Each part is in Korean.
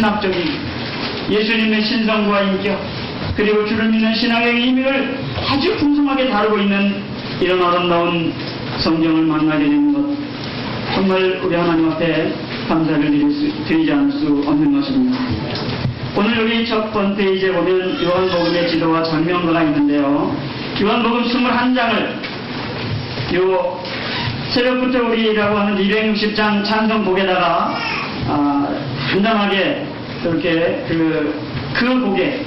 신학적인 예수님의 신성과 인격, 그리고 주를 믿는 신앙의 의미를 아주 풍성하게 다루고 있는 이런 아름다운 성경을 만나게 되는 것, 정말 우리 하나님 앞에 감사를 드리지 않을 수 없는 것입니다. 오늘 여기 첫 페이지에 보면 요한복음의 지도와 장면가가 있는데요. 요한복음 21장을 요 새벽부터 우리라고 하는 260장 찬송곡에다가 간단하게 이렇게 그 곡에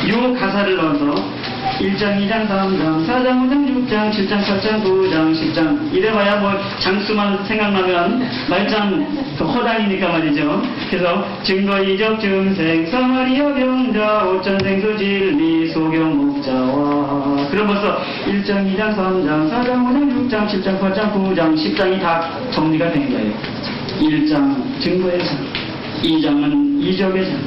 요 가사를 넣어서 1장, 2장, 3장, 4장, 5장, 6장, 7장, 8장, 9장, 10장 이래봐야 뭐 장수만 생각나면 말장 허당이니까 말이죠. 그래서 증거, 이적, 증생, 사마리아 병자, 오천 생수 진리, 소경 목자와 그럼 벌써 1장, 2장, 3장, 4장, 5장, 6장, 7장, 8장, 9장, 10장이 다 정리가 된 거예요. 1장 증거의 장, 2장은 이적의 장,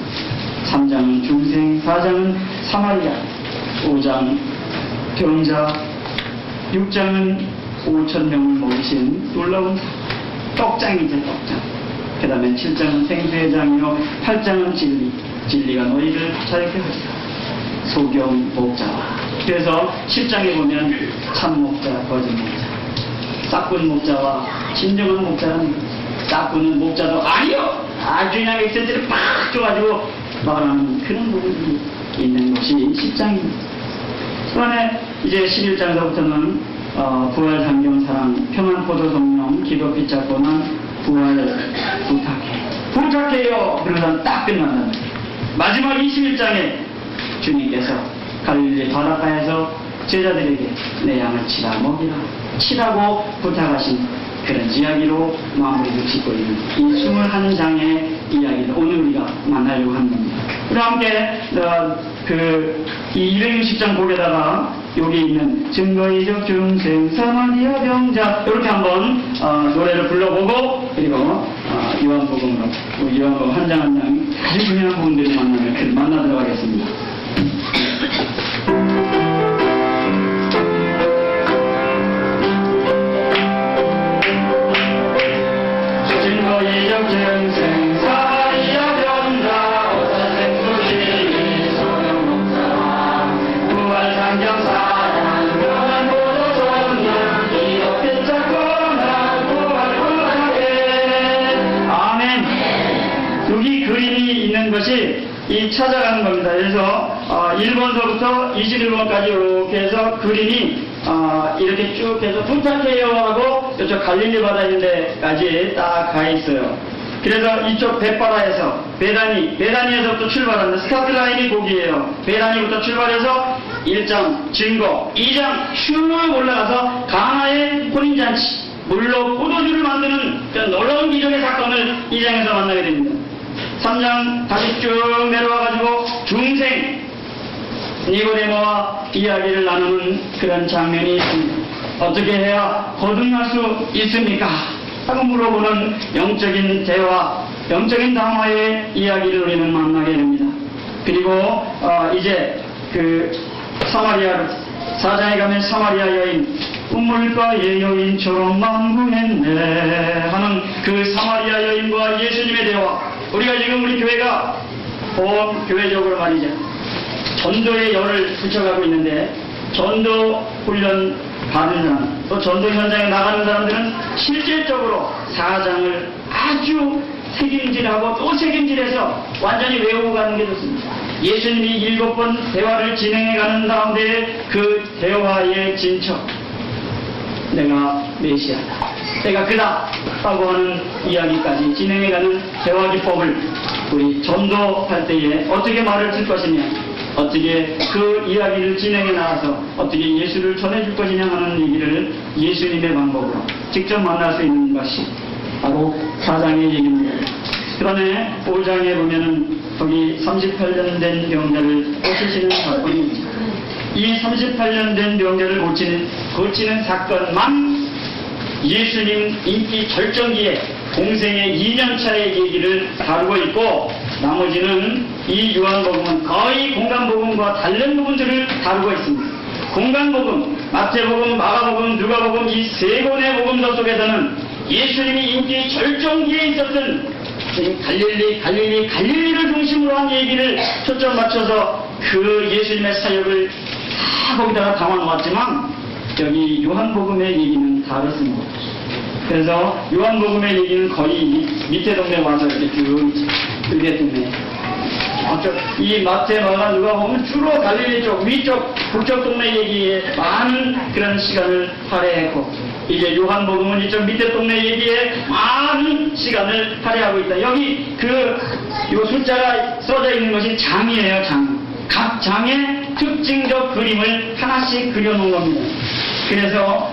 3장은 중생, 4장은 사마리아, 5장 병자, 6장은 5,000명을 먹이신 놀라운 떡장이죠, 떡장. 그 다음에 7장은 생수의 장이요, 8장은 진리, 진리가 너희를 자유케 하리라. 소경 목자와. 그래서 10장에 보면 참 목자, 거짓 목자, 싹군 목자와 진정한 목자라는 거죠. 싹군은 목자도 아니요, 아주 그냥 액센트를 팍 줘가지고 말하는 그런 부분이 있는 것이 10장입니다. 그 안에 이제 11장서부터는 부활, 상경, 사랑, 평안, 포도, 성령, 기도, 피차, 고난, 부활, 부탁해요. 그러면 딱 끝난다는 거예요. 마지막 21장에 주님께서 갈릴리 바닷가에서 제자들에게 내 양을 치라 먹이라 치라고 부탁하신 그런 이야기로 마무리를 짓고 있는 이 21장의 이야기를 오늘 우리가 만나려고 합니다. 우리 함께 이 260장 곡에다가 여기 있는 증거, 이적, 중생, 사마리아 병자 이렇게 한번 노래를 불러보고 그리고 요한복음으로 요한복음 한 장 한 장 아주 중요한 부분들을 만나도록 하겠습니다. 증거, 이적, 중생, 사마리아 병자, 오천 생수 진리, 소경 목자와 부활, 상경, 사랑, 평안, 포도, 성령, 기도, 피차, 고난, 부활, 부활하게. 아멘. 여기 그림이 있는 것이 이 찾아가는 겁니다. 그래서 1번서부터 21번까지 이렇게 해서 그림이 이렇게 쭉 해서 부탁해요 하고 이쪽 갈릴리 바다 있는 데까지 딱 가 있어요. 그래서 이쪽 벳바라에서 베다니에서부터 출발합니다. 스타트 라인이 거기에요. 베다니부터 출발해서 1장 증거, 2장 쭉 올라가서 가나의 혼인잔치, 물로 포도주를 만드는 그런 놀라운 기적의 사건을 2장에서 만나게 됩니다. 3장 다시 쭉 내려와가지고 중생 니고데모와 이야기를 나누는 그런 장면이 있습니다. 어떻게 해야 거듭날 수 있습니까? 하고 물어보는 영적인 대화, 영적인 담화의 이야기를 우리는 만나게 됩니다. 그리고 이제 사마리아로 4장에 가면 사마리아 여인, 우물가의 여인처럼 만구했네 하는 그 사마리아 여인과 예수님의 대화. 우리가 지금 우리 교회가 교회적으로 말이죠, 전도의 열을 붙여가고 있는데 전도 훈련 받은 사람, 또 전도 현장에 나가는 사람들은 실질적으로 4장을 아주 책임질하고 또 책임질해서 완전히 외우고 가는 게 좋습니다. 예수님이 7번 대화를 진행해가는 가운데 그 대화의 진척, 내가 메시아다, 내가 그다 라고 하는 이야기까지 진행해가는 대화 기법을 우리 전도할 때에 어떻게 말을 쓸 것이냐, 어떻게 그 이야기를 진행해 나가서 어떻게 예수를 전해줄 것이냐 하는 얘기를 예수님의 방법으로 직접 만날 수 있는 것이 바로 4장의 얘기입니다. 그다음에 5장에 보면은 거기 38년 된 병자를 고치시는 사건입니다. 이 38년 된 병자를 고치는 사건만 예수님 인기 절정기에 공생의 2년차의 얘기를 다루고 있고, 나머지는 이 요한복음은 거의 공간복음과 다른 부분들을 다루고 있습니다. 공간복음, 마태복음, 마가복음, 누가복음 이 세 권의 복음서 속에서는 예수님이 인기 절정기에 있었던 갈릴리를 중심으로 그러한 얘기를 초점 맞춰서 그 예수님의 사역을 다 거기다가 담아 놓았지만 여기 요한복음의 얘기는 다르습니다. 그래서 요한복음의 얘기는 거의 밑에 동네 와서 이렇게 쭉 들게 되네. 이 마태, 마가, 누가 보면 주로 갈릴리 쪽, 위쪽, 북쪽 동네 얘기에 많은 그런 시간을 할애했고, 이제 요한복음은 이쪽 밑에 동네 얘기에 많은 시간을 할애하고 있다. 여기 요 숫자가 써져 있는 것이 장이에요, 장. 각 장의 특징적 그림을 하나씩 그려놓은 겁니다. 그래서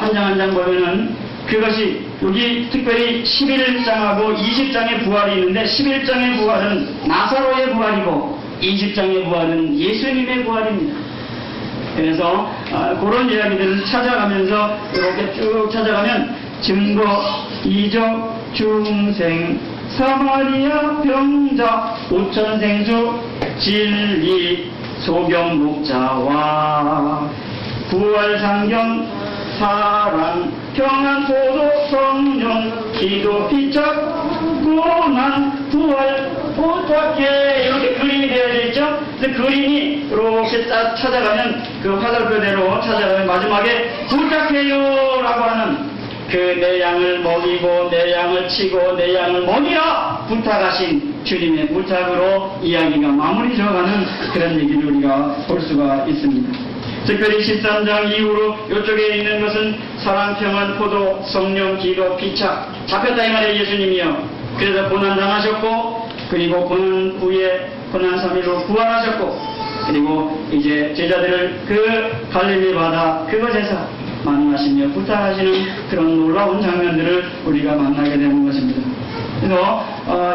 한 장 한 장 보면은 그것이 여기 특별히 11장하고 20장의 부활이 있는데 11장의 부활은 나사로의 부활이고 20장의 부활은 예수님의 부활입니다. 그래서 그런 이야기들을 찾아가면서 이렇게 쭉 찾아가면 증거, 이적, 중생, 사마리아 병자, 오천생수, 진리, 소경목자와 부활상경, 사랑, 평안, 포도, 성령, 기도, 피착, 고난, 부활, 포착해 이렇게 그림이 되어져 있죠. 근데 그림이 이렇게 딱 찾아가면 그 화살표대로 찾아가면 마지막에 부탁해요 라고 하는 그 내 양을 먹이고 내 양을 치고 내 양을 먹이라 부탁하신 주님의 부탁으로 이야기가 마무리 져가는 그런 얘기를 우리가 볼 수가 있습니다. 특별히 13장 이후로 이쪽에 있는 것은 사랑, 평안, 포도, 성령, 기도, 피착 잡혔다 이 말이에요. 예수님이요. 그래서 고난당하셨고 그리고 고난 후에 고난 3일로 부활하셨고 그리고 이제 제자들을 그 갈릴리 바다 그곳에서 만나시며 부탁하시는 그런 놀라운 장면들을 우리가 만나게 되는 것입니다. 그래서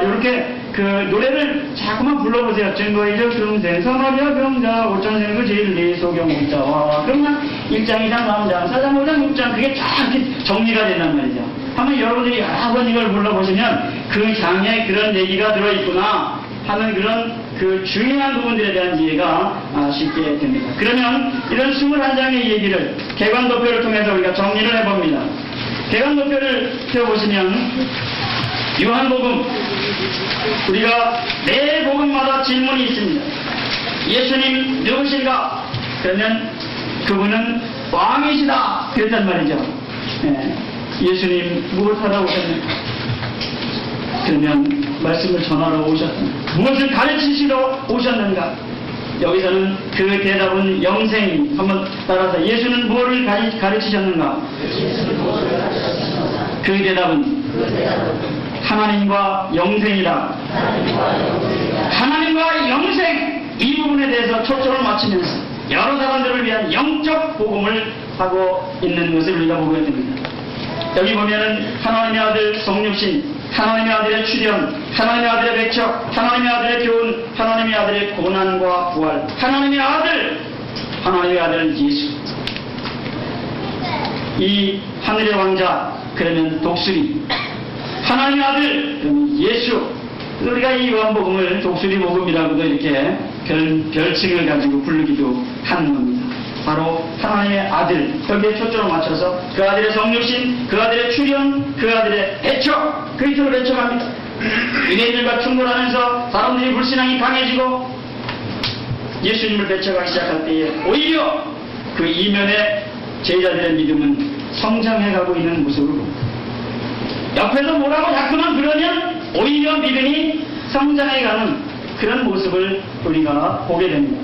이렇게 그 노래를 자꾸만 불러보세요. 증거이적 중생, 사마리아 병자, 오천생수 진리, 소경목자와 그러면 1장, 2장, 3장, 4장, 5장, 6장 그게 쫙 이렇게 정리가 된단 말이죠. 한번 여러분들이 여러 번 이걸 불러보시면 그 장에 그런 얘기가 들어있구나 하는 그런 그 중요한 부분들에 대한 이해가 쉽게 됩니다. 그러면 이런 21장의 얘기를 개관도표를 통해서 우리가 정리를 해봅니다. 개관도표를 펴보시면 요한복음 우리가 매 복음마다 질문이 있습니다. 예수님 누구신가? 그러면 그분은 왕이시다 그랬단 말이죠. 예수님 무엇하러 오셨는가? 그러면 말씀을 전하러 오셨는가? 무엇을 가르치시러 오셨는가? 여기서는 그 대답은 영생. 한번 따라서 예수는 무엇을 가르치셨는가? 그 대답은 하나님과 영생이다. 하나님과 영생 이 부분에 대해서 초점을 맞추면서 여러 사람들을 위한 영적 복음을 하고 있는 것을 우리가 보게 됩니다. 여기 보면은 하나님의 아들 성육신, 하나님의 아들의 출현, 하나님의 아들의 배척, 하나님의 아들의 교훈, 하나님의 아들의 고난과 부활, 하나님의 아들 예수. 이 하늘의 왕자 그러면 독수리, 하나님의 아들 그러면 예수. 우리가 이 요한복음을 독수리 복음이라고도 이렇게 별칭을 가지고 부르기도 하는 겁니다. 바로 하나님의 아들, 여기에 초점을 맞춰서 그 아들의 성육신, 그 아들의 출현, 그 아들의 배척, 그리스도를 배척합니다. 유대인들과 충돌하면서 사람들이 불신앙이 강해지고 예수님을 배척하기 시작할 때에 오히려 그 이면에 제자들의 믿음은 성장해가고 있는 모습을 봅니다. 옆에서 뭐라고 자꾸만 그러면 오히려 믿음이 성장해가는 그런 모습을 우리가 보게 됩니다.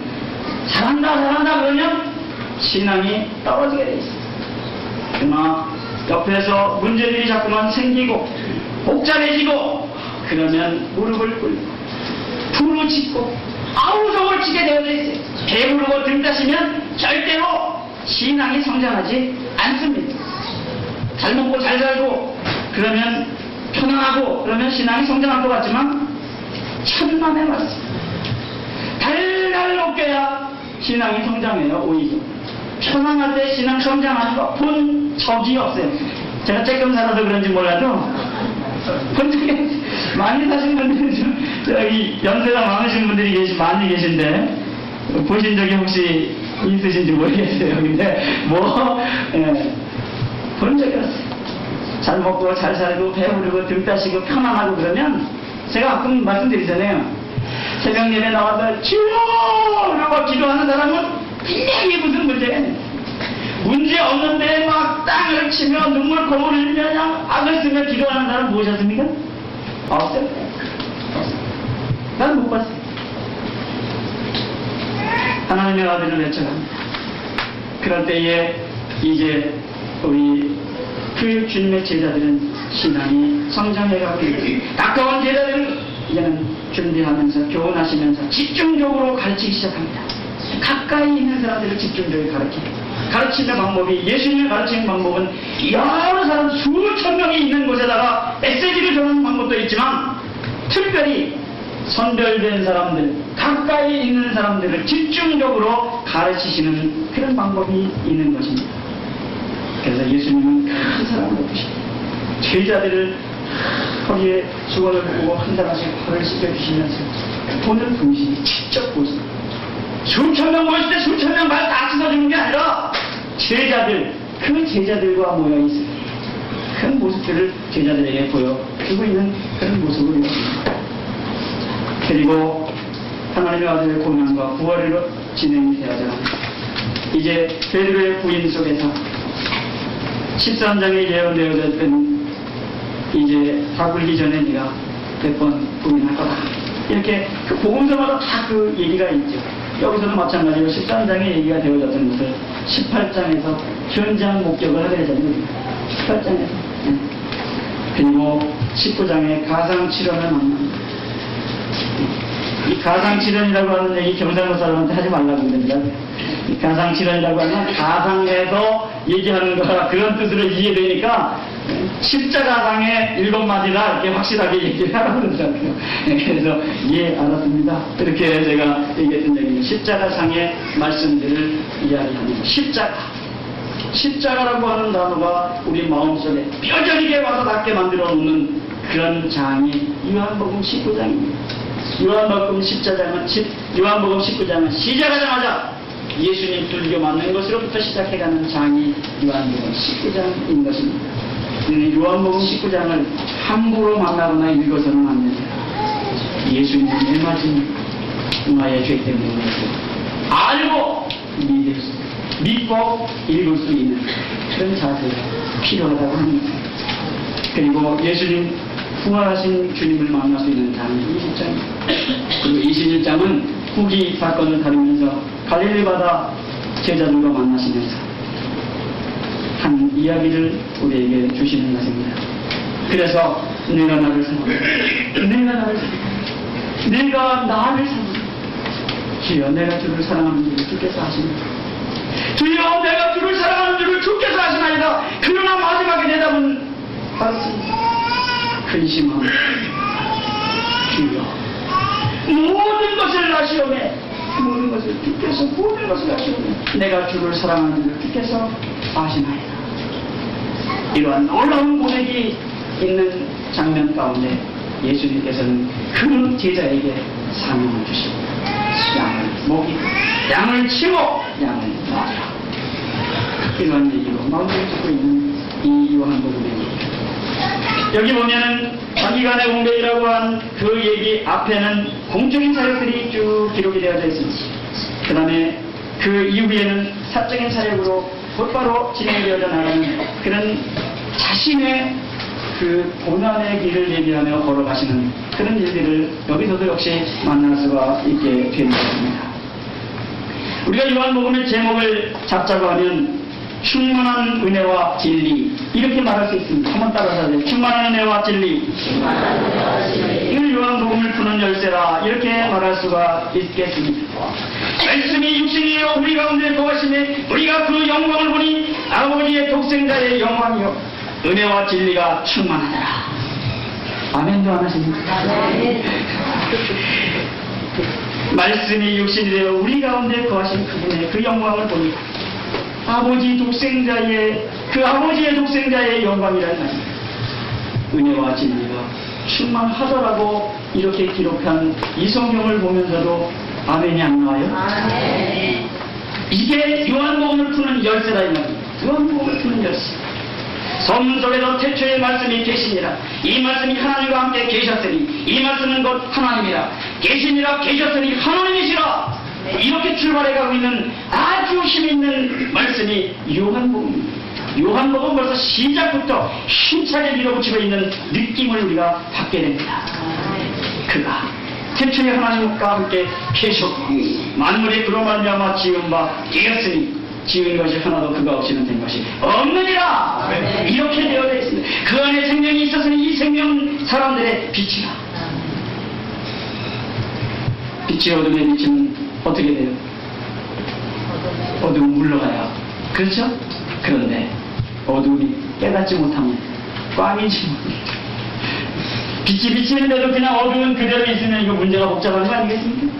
잘한다 그러면 신앙이 떨어지게 돼 있습니다. 그러나 옆에서 문제들이 자꾸만 생기고 복잡해지고 그러면 무릎을 꿇고 부르짖고 아우성을 치게 되어져 있어요. 배부르고 등 따시면 절대로 신앙이 성장하지 않습니다. 잘 먹고 잘 살고 그러면 편안하고 그러면 신앙이 성장할 것 같지만 천만에 맞습니다. 달달 높게야 신앙이 성장해요. 오히려 편안할 때 신앙 성장하는 거 본 적이 없어요. 제가 조금 살아서 그런지 몰라도 본 적이 많이 사신 분들은 여기 연세가 많으신 분들이 많이 계신데 보신 적이 혹시 있으신지 모르겠어요. 근데 본 적이 없어요. 잘 먹고 잘 살고 배부르고 등 따시고 편안하고 그러면 제가 가끔 말씀드리잖아요. 새벽 예배 나와서 주여! 라고 기도하는 사람은 분명히 무슨 문제 없는데 막 땅을 치며 눈물 고물을 흘리며 그냥 악을 쓰며 기도하는 사람 보셨습니까? 없어요. 난 못 봤어요. 하나님의 아들을 외쳐갑니다. 그럴 때에 이제 우리 그 주님의 제자들은 신앙이 성장해가고 가까운 제자들은 이제는 준비하면서 교훈하시면서 집중적으로 가르치기 시작합니다. 가까이 있는 사람들을 집중적으로 가르치는 방법이, 예수님을 가르치는 방법은 여러 사람 수천 명이 있는 곳에다가 메시지를 전하는 방법도 있지만 특별히 선별된 사람들, 가까이 있는 사람들을 집중적으로 가르치시는 그런 방법이 있는 것입니다. 그래서 예수님은 큰 사랑을 베푸시고 제자들을 거기에 수건을 부고 한 사람씩 발을 씻겨주시면서 본을 분신히 직접 보시고 수천 명 모일 때 수천 명 발 다 씻어주는 게 아니라 제자들, 그 제자들과 모여있을 때 그 모습들을 제자들에게 보여주고 있는 그런 모습을 보였습니다. 그리고 하나님의 아들의 고난과 부활로 진행이 되어져 이제 베드로의 부인 속에서 13장에 예언되어졌던 이제 다 굴기 전에 네가 몇 번 부인할 거다. 이렇게 그 복음서마다 다 그 얘기가 있죠. 여기서도 마찬가지로 13장에 얘기가 되어졌던 것을 18장에서 현장 목격을 하게 되잖아요. 18장에서. 그리고 19장에 가상칠언을 만납니다. 이 가상칠언이라고 하는 얘기 경상도 사람한테 하지 말라고 그럽니다. 이 가상칠언이라고 하면 가상해서 얘기하는 거라 그런 뜻으로 이해되니까 십자가상의 7마디라 이렇게 확실하게 얘기를 하라고 그러더라고요. 그래서 예 알았습니다. 이렇게 제가 얘기했던 얘기는 십자가상의 말씀들을 이야기합니다. 십자가라고 하는 단어가 우리 마음속에 뼈저리게 와서 닿게 만들어 놓는 그런 장이 요한복음 19장입니다. 요한복음 19장은 시작하자마자 예수님 들려 맞는 것으로부터 시작해가는 장이 요한복음 19장인 것입니다. 요한복음 19장을 함부로 만나거나 읽어서는 안 됩니다. 예수님이 매맞은 나의 죄 때문에 알고 믿고 읽을 수 있는 그런 자세가 필요하다고 합니다. 그리고 예수님 부활하신 주님을 만날 수 있는 장이 20장입니다. 그리고 21장은 후기 사건을 다루면서 갈릴리 바다 제자들과 만나시면서 한 이야기를 우리에게 주시는 것입니다. 그래서 내가 나를 사랑한다. 내가 나를 사랑한다. 주여 내가 주를 사랑하는 줄을 주께서 아십니다. 주여 내가 주를 사랑하는 줄을 주께서 아시나이다. 그러나 마지막에 대답은 받았습니다. 근심하며 주여 모든 것을 아시오매 모든 것을 아시오매 내가 주를 사랑하는 줄을 주께서 아시나이다. 이러한 놀라운 고백이 있는 장면 가운데 예수님께서는 그 제자에게 사명을 주십니다. 양을 먹이고 양을 치고 양을 놔라. 이러한 얘기로 마음을 듣고 있는 이 요한복음의 얘기. 여기 보면은 자기간의 공백이라고 한 그 얘기 앞에는 공적인 사역들이 쭉 기록이 되어져 있습니다. 그 다음에 그 이후에는 사적인 사역으로 곧바로 진행되어져 나가는 그런 자신의 그 고난의 길을 예비하며 걸어가시는 그런 일들을 여기서도 역시 만날 수가 있게 된 것입니다. 우리가 요한복음의 제목을 잡자고 하면 충만한 은혜와 진리 이렇게 말할 수 있습니다. 한번 따라서 충만한 은혜와 진리 이걸 요한복음을 푸는 열쇠라 이렇게 말할 수가 있겠습니다. 말씀이 육신이요 우리 가운데 거하시니 우리가 그 영광을 보니 아버지의 독생자의 영광이요 은혜와 진리가 충만하더라. 아멘도 안 하십니까? 말씀이 육신이 되어 우리 가운데 거하신 그분의 그 영광을 보니 아버지의 독생자의 영광이라는 말입니다. 은혜와 진리가 충만하더라고 이렇게 기록한 이 성경을 보면서도 아멘이 안 나와요? 이게 요한복음을 푸는 열쇠라 이 말입니다. 요한복음을 푸는 열쇠. 소문 속에도 태초의 말씀이 계시니라. 이 말씀이 하나님과 함께 계셨으니 이 말씀은 곧 하나님이라. 계시니라 계셨으니 하나님이시라. 이렇게 출발해가고 있는 아주 힘있는 말씀이 요한복음입니다. 요한복음 벌써 시작부터 힘차게 밀어붙이고 있는 느낌을 우리가 받게 됩니다. 그가 태초에 하나님과 함께 계셨고 만물이 그로 말미암아 지은 바 되었으니 지은 것이 하나도 그가 없이는 된 것이 없느니라. 이렇게 되어 있습니다. 그 안에 생명이 있었으니 이 생명은 사람들의 빛이라. 빛이 어둠에 비치면 어떻게 돼요? 어둠은 물러가요. 그렇죠? 그런데 어둠이 깨닫지 못하면 꽝이지 못합니다. 빛이 비치는데도 그냥 어두운 그대로 있으면 이거 문제가 복잡한 거 아니겠습니까?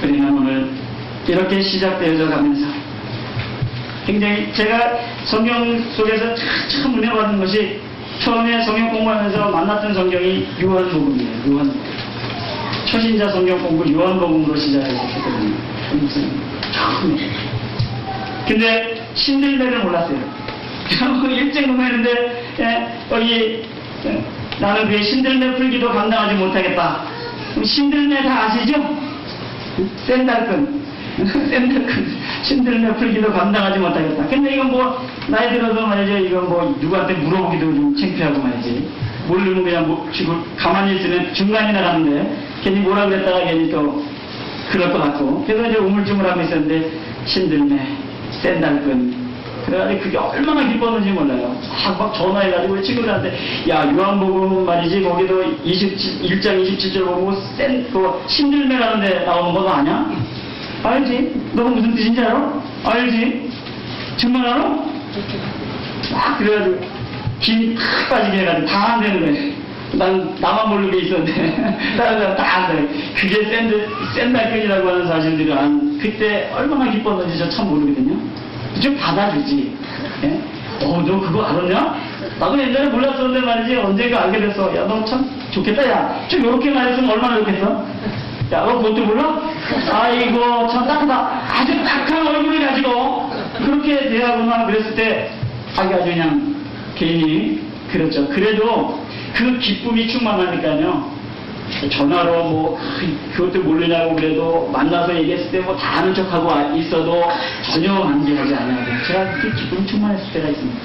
우리는 오늘 이렇게 시작되어져 가면서 굉장히 제가 성경 속에서 참 은혜 받은 것이 처음에 성경 공부하면서 만났던 성경이 요한복음이에요. 요한복음. 초신자 성경 공부 요한복음으로 시작했거든요. 처음에. 근데 신들매를 몰랐어요. 일찍 공부했는데 여기 나는 그 신들매 풀기도 감당하지 못하겠다. 신들매 다 아시죠? 센달끈. 신들매 풀기도 감당하지 못하겠다. 근데 이건 뭐 나이 들어서 말이죠. 이건 뭐 누구한테 물어보기도 좀 창피하고 말이지. 모르면 그냥 지금 가만히 있으면 중간이 나가는데 괜히 뭐라 그랬다가 괜히 또 그럴 것 같고. 그래서 이제 우물쭈물하고 있었는데 신들매, 센달끈. 그래가지고 그게 얼마나 기뻤는지 몰라요. 막 전화해가지고 친구들한테 야 요한복음 말이지 거기도 1장 27절 보고 그 신들매라는 데 나오는 거 아냐? 알지? 너가 무슨 뜻인지 알아? 알지? 정말 알아? 막 그래가지고 힘이 탁 빠지게 해가지고 다 안 되는 거예요. 나만 모르게 있었는데 다른 사람 다 안 돼. 그게 센달끈이라고 하는 사실들은 그때 얼마나 기뻤는지 저 참 모르거든요. 좀 받아주지. 예? 너 그거 알았냐? 나도 옛날에 몰랐었는데 말이지 언젠가 알게 됐어. 야 너 참 좋겠다. 야 좀 요렇게 말했으면 얼마나 좋겠어? 야 너 그것도 몰라? 아이고 참 딱하다. 아주 딱한 얼굴을 가지고 그렇게 대하구나 그랬을 때 아주 그냥 괜히 그렇죠. 그래도 그 기쁨이 충만하니까요. 전화로 뭐 그것도 모르냐고 그래도 만나서 얘기했을 때 뭐 다 아는 척하고 있어도 전혀 안개하지 않아요. 제가 그렇게 기쁨이 충만했을 때가 있습니다.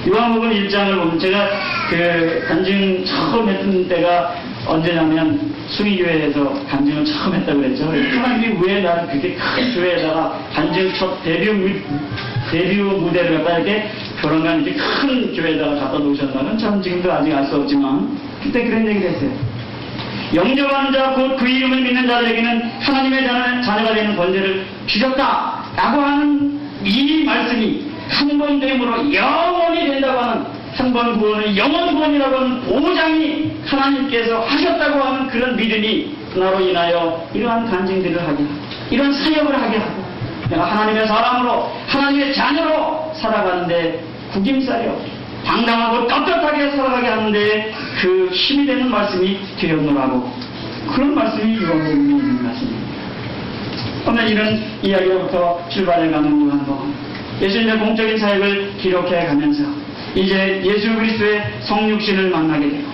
요한복음 1장을 보면 제가 그 간증 처음 했던 때가 언제냐면 숭의교회에서 간증을 처음 했다고 그랬죠. 하나님이 왜 나를 그렇게 큰 교회에다가 간증 첫 데뷔 무대를 갖다 이렇게 결혼한 이렇게 큰 교회에다가 갖다 놓으셨다는 참 지금도 아직 알 수 없지만 그때 그런 얘기를 했어요. 영접하는 자 곧 그 이름을 믿는 자들에게는 하나님의 자녀가 되는 권세를 주셨다 라고 하는 이 말씀이 한 번 됨으로 영원히 된다고 하는 한 번 구원은 영원 구원이라고 하는 보장이 하나님께서 하셨다고 하는 그런 믿음이 나로 인하여 이러한 간증들을 하게 하고 이런 사역을 하게 하고 내가 하나님의 사람으로 하나님의 자녀로 살아가는데 구김살이 없게 당당하고 떳떳하게 살아가게 하는데 그 힘이 되는 말씀이 되었노라고 그런 말씀이 요한복음에 있는 말씀입니다. 오늘 이런 이야기로부터 출발해가는 요한복음 예수님의 공적인 사역을 기록해가면서 이제 예수 그리스도의 성육신을 만나게 되고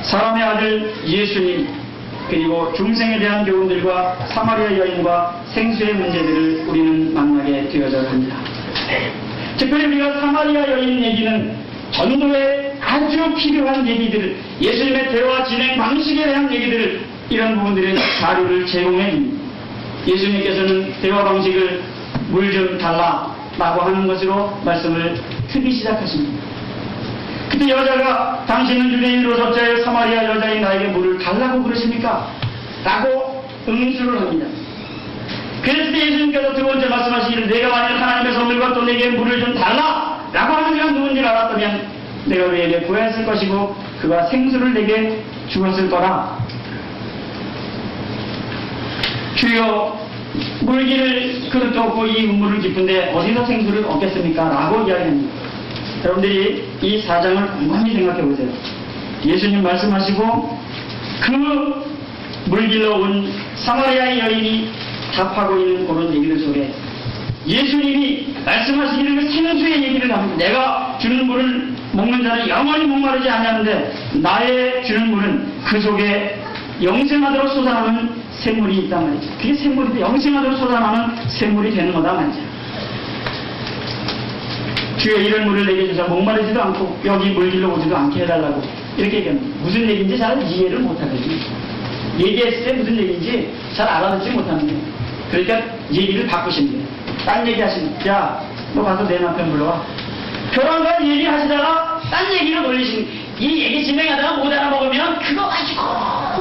사람의 아들 예수님 그리고 중생에 대한 교훈들과 사마리아 여인과 생수의 문제들을 우리는 만나게 되어져 갑니다. 특별히 우리가 사마리아 여인 얘기는 전도에 아주 필요한 얘기들, 예수님의 대화 진행 방식에 대한 얘기들을 이런 부분들의 자료를 제공해 줍니다. 예수님께서는 대화 방식을 물 좀 달라라고 하는 것으로 말씀을 트기 시작하십니다. 그때 여자가 당신은 유대인으로 어찌하여 사마리아 여자인 나에게 물을 달라고 그러십니까? 라고 응수를 합니다. 그랬을 때 예수님께서 두 번째 말씀하시기를 내가 만약 하나님의 선물과 또 내게 물을 좀 달라 라고 하는 이가 누군지를 알았다면 내가 그에게 구했을 것이고 그가 생수를 내게 주었을 거라. 주여 물기를 그릇도 없고 이 우물을 깊은데 어디서 생수를 얻겠습니까? 라고 이야기합니다. 여러분들이 이 사장을 곰곰이 생각해 보세요. 예수님 말씀하시고 그 물길로 온 사마리아의 여인이 답하고 있는 그런 얘기들 속에 예수님이 말씀하시기를 그 생수의 얘기를 합니다. 내가 주는 물을 먹는 자는 영원히 목마르지 않냐는데 나의 주는 물은 그 속에 영생하도록 솟아나는 샘물이 있단 말이죠. 그게 샘물이 영생하도록 솟아나는 샘물이 되는 거다 말이죠. 주여 이런 물을 내게 주사 목마르지도 않고 여기 물길로 오지도 않게 해달라고 이렇게 얘기합니다. 무슨 얘기인지 잘 이해를 못하거든요. 얘기했을 때 무슨 얘기인지 잘 알아듣지 못하는데 그러니까 얘기를 바꾸십니다. 딴 얘기 하십니다. 야, 너 가서 내 남편 불러와. 결혼관 얘기하시다가 딴 얘기로 돌리시는 이 얘기 진행하다가 못 알아먹으면 그거 가지고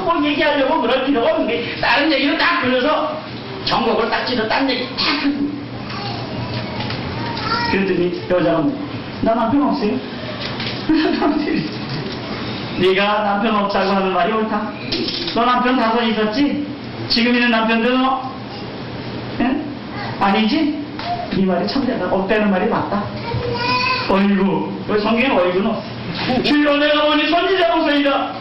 뭘 얘기하려고 그럴 필요가 없는 게 다른 얘기로 딱 돌려서 정곡을 딱 찢어 딴 얘기 딱 합니다. 그랬더니 여자가 나 남편 없어요? 남편 없어요. 네가 남편 없다고 하는 말이 옳다. 너 남편 5 있었지? 지금 있는 남편도 너 예? 아니지? 이 말이 참되다. 없다는 말이 맞다. 어이구, 성경에 어이구는 없어. 주여 내가 보니 선지자 목소리다.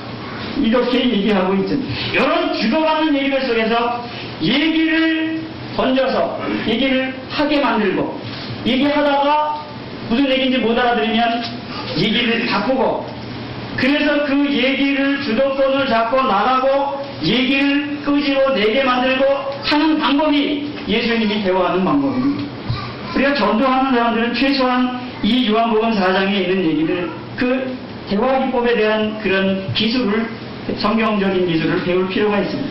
이렇게 얘기하고 있잖아. 이런 죽어가는 얘기들 속에서 얘기를 던져서 얘기를 하게 만들고 얘기하다가 무슨 얘기인지 못 알아들으면 얘기를 바꾸고 그래서 그 얘기를 주도권을 잡고 나가고 얘기를 끄지로 내게 만들고 하는 방법이 예수님이 대화하는 방법입니다. 우리가 전도하는 사람들은 최소한 이 요한복음 4장에 있는 얘기를 그 대화 기법에 대한 그런 기술을 성경적인 기술을 배울 필요가 있습니다.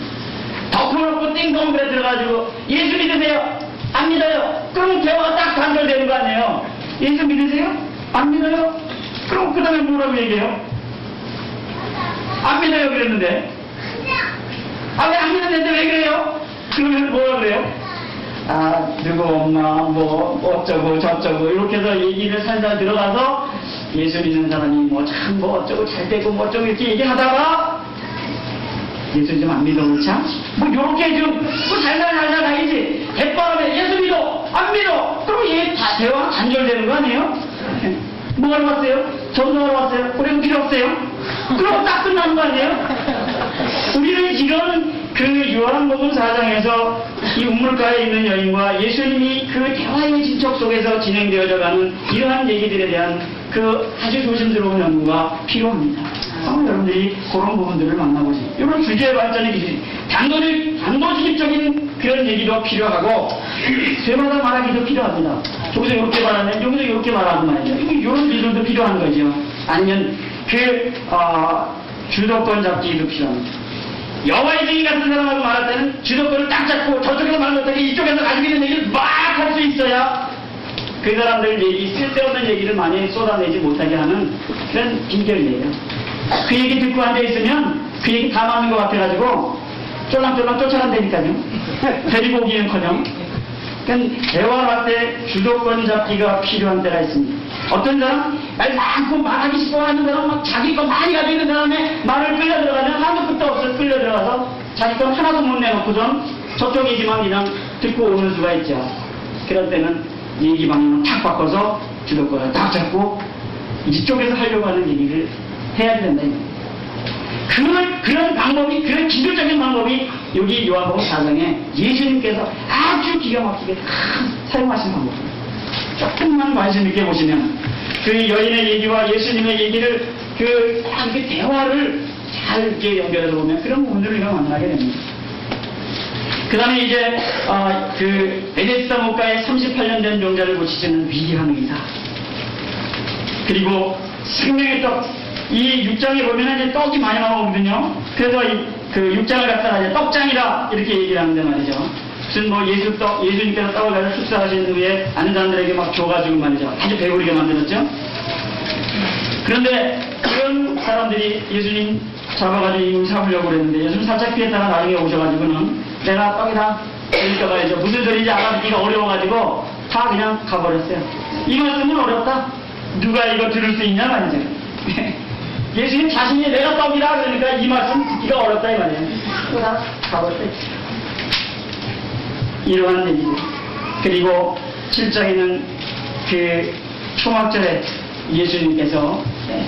덮어놓고 띵동그래 들어가지고 예수 믿으세요? 안 믿어요? 그럼 대화가 딱 단절되는 거 아니에요? 예수 믿으세요? 안 믿어요? 그럼 그 다음에 뭐라고 얘기해요? 안 믿어요 그랬는데 아 왜 안 믿었는데 왜 그래요? 그러면 뭐라 그래요? 아 누구 엄마 뭐 어쩌고 저쩌고 이렇게 해서 얘기를 살살 들어가서 예수 믿는 사람이 뭐 참 뭐 어쩌고 잘 되고 뭐 어쩌고 이렇게 얘기하다가 예수 좀 안 믿어 그렇지? 뭐 요렇게 좀 뭐 살살 다니지 대바람에 예수 믿어 안 믿어 그럼 얘 다 대화가 단절되는 거 아니에요? 뭐 하러 왔어요? 전도하러 왔어요? 우리는 필요 없어요? 그럼 딱 끝나는 거 아니에요? 우리는 이런 그 요한복음 4장에서 이 우물가에 있는 여인과 예수님이 그 대화의 진척 속에서 진행되어져 가는 이러한 얘기들에 대한 그 아주 조심스러운 연구가 필요합니다. 여러분들이 그런 부분들을 만나보세요. 이런 주제 발전의 기술, 단도직입적인 그런 얘기도 필요하고 되마다 말하기도 필요합니다. 여기서 이렇게 말하면 여기서 이렇게 말하는 말이죠. 이런 기술도 필요한 거죠. 아니면 주도권 잡기도 필요합니다. 여호와의 증인 같은 사람하고 말할 때는 주도권을 딱 잡고 저쪽에서 말 못하게 이쪽에서 가지고 있는 얘기를 막 할 수 있어야 그 사람들 얘기, 쓸데없는 얘기를 많이 쏟아내지 못하게 하는 그런 비결이에요. 그 얘기 듣고 앉아있으면 그 얘기 다 맞는 것 같아가지고 쫄랑쫄랑 쫓아간다니까요. 데리고 오기는커녕. 그러니까 대화할 때 주도권 잡기가 필요한 때가 있습니다. 어떤 사람 말 많고 말하기 싶어 하는 사람 막 자기 거 많이 가지고 있는 사람의 말을 끌려 들어가면 한도 끝도 없어 끌려 들어가서 자기 거 하나도 못 내놓고선 저쪽 얘기만 그냥 듣고 오는 수가 있죠. 그럴 때는 얘기 방향을 탁 바꿔서 주도권을 딱 잡고 이쪽에서 하려고 하는 얘기를 해야 된다. 그런 방법이, 그런 기술적인 방법이 여기 요한복음 4장에 예수님께서 아주 기가 막히게 다 사용하신 방법입니다. 조금만 관심 있게 보시면 그 여인의 얘기와 예수님의 얘기를 딱 이렇게 대화를 잘 이렇게 연결해서 보면 그런 부분들을 우리가 만나게 됩니다. 그 다음에 이제 그 베데스다 목가에 38년 된 병자를 고치시는 위대한 의사, 그리고 생명의 떡, 이 6장에 보면 이제 떡이 많이 나오거든요. 그래서 그 6장을 갖다가 이제 떡장이라 이렇게 얘기를 하는데 말이죠. 무슨 뭐 예수님께서 떡을 가지고 축사하신 후에 아는 사람들에게 막 줘가지고 말이죠. 아주 배부르게 만들었죠. 그런데 그런 사람들이 예수님 잡아가지고 이걸 잡으려고 그랬는데 예수님 살짝 피했다가 나중에 오셔가지고는 내가 떡이다 그러니까 말이죠. 무슨 소리인지 알아듣기가 어려워가지고 다 그냥 가버렸어요. 이 말씀은 어렵다. 누가 이거 들을 수 있냐 말이죠. 예수님 자신이 내가 떡이라 그러니까 이 말씀 듣기가 어렵다 이 말이에요. 또 다 가버렸어요. 이러한 얘기들. 그리고 7장에는 그 초막절에 예수님께서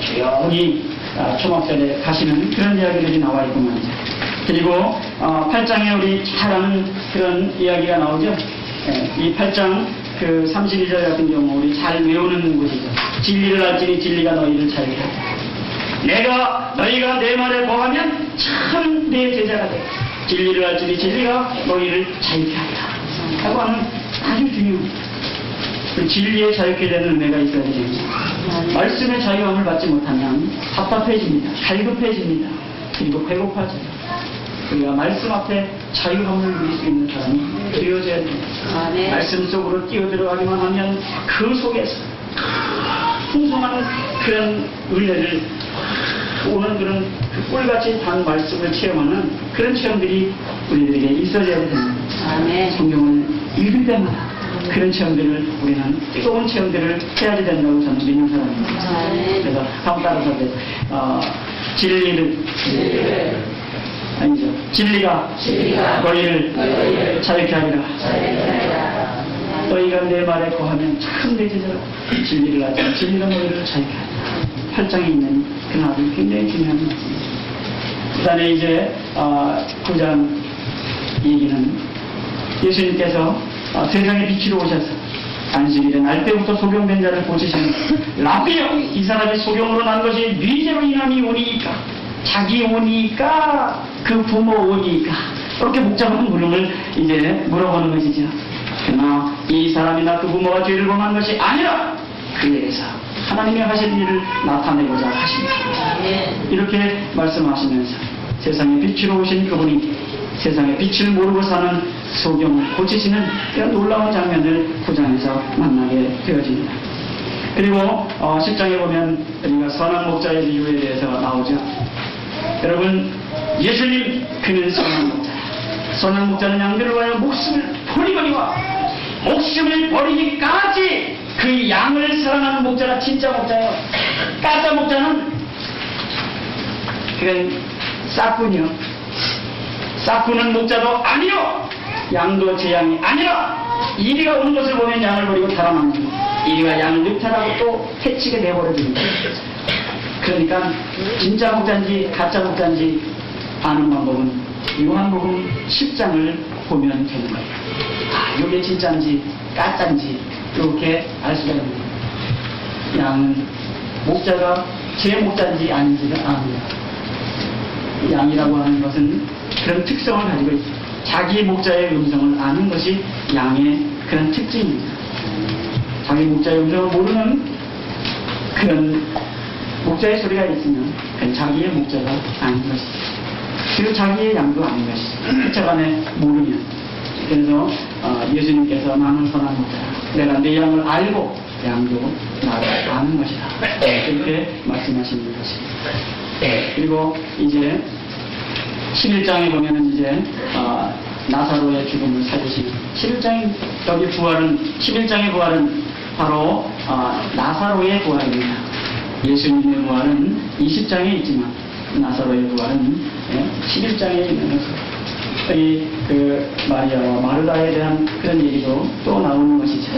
조용히 초막절에 가시는 그런 이야기들이 나와 있고 말이죠. 그리고 8장에 우리 잘 아는 그런 이야기가 나오죠. 이 8장 그 32절 같은 경우 우리 잘 외우는 곳이죠. 진리를 알지니 진리가 너희를 자유케 하리라. 너희가 내 말에 거하면 참 내 제자가 돼. 진리를 알지니 진리가 너희를 자유케 하리라. 하고 하는 아주 중요한 그 진리에 자유케 되는 은혜가 있어야 됩니다. 말씀의 자유함을 받지 못하면 답답해집니다. 갈급해집니다. 그리고 배고파져요. 우리가 말씀 앞에 자유함을 누릴 수 있는 사람이 되어져야 됩니다. 말씀 속으로 뛰어들어가기만 하면 그 속에서 풍성한 그런 은혜를 오는 그런 그 꿀같이 단 말씀을 체험하는 그런 체험들이 우리들에게 있어져야 됩니다. 성경을 읽을 때마다 그런 체험들을 우리는 뜨거운 체험들을 해야지 된다고 저는 믿는 사람입니다. 그래서 다음 따라서 진리를 아니죠. 진리가 너희를 자유케 하리라. 너희가 내 말에 거하면 참 내 제자라. 진리를 알지 진리가 너희를 자유케 하리라. 8장에 있는 그 아주 굉장히 중요한 말씀입니다. 그 다음에 이제 9장 얘기는 예수님께서 세상에 빛으로 오셔서 안식일에 날 때부터 소경된 자를 고치시는 라비여, 이 사람이 소경으로 난 것이 미제로 인함이 오니까, 자기 오니까, 그 부모 오니까, 이렇게 복잡한 물음을 이제 물어보는 것이죠. 그러나 이 사람이나 그 부모가 죄를 범한 것이 아니라 그에게서 하나님의 하실 일을 나타내고자 하십니다. 이렇게 말씀하시면서 세상에 빛으로 오신 그분이 세상에 빛을 모르고 사는 소경을 고치시는 그런 놀라운 장면을 9장에서 만나게 되어집니다. 그리고 10장에 보면 우리가 선한 목자의 비유에 대해서 나오죠. 여러분, 예수님 그는 선한 목자. 선한 목자는 양들을 위하여 목숨을 버리거니와 목숨을 버리기까지 그 양을 사랑하는 목자가 진짜 목자예요. 가짜 목자는 그건 싹군이요. 싹구는 목자도 아니요, 양도 제 양이 아니라 이리가 오는 것을 보면 양을 버리고 달아나는 이리가 양을 늑탈하고 또 해치게 내버려줍니다. 그러니까 진짜 목자인지 가짜 목자인지 아는 방법은 요한복음 10장을 보면 되는 거예요. 이게 진짜인지 가짜인지 이렇게 알 수가 있는 거예요. 양은 목자가 제 목자인지 아닌지를 압니다. 양이라고 하는 것은 그런 특성을 가지고 있습니다. 자기 목자의 음성을 아는 것이 양의 그런 특징입니다. 자기 목자의 음성을 모르는 그런 목자의 소리가 있으면 그건 자기의 목자가 아닌 것이죠. 그리고 자기의 양도 아닌 것이죠. 그차간에 모르면. 그래서 예수님께서 나는 선한 목자야. 내가 내 양을 알고 양도 나를 아는 것이다. 그렇게 말씀하시는 것입니다. 그리고 이제 11장에 보면은 이제 나사로의 죽음을 살리시는 11장의 여기 부활은 11장의 부활은 바로 나사로의 부활입니다. 예수님의 부활은 20장에 있지만 나사로의 부활은 11장에 있는 것입니다. 그 마리아와 마르다에 대한 그런 얘기도 또 나오는 것이죠.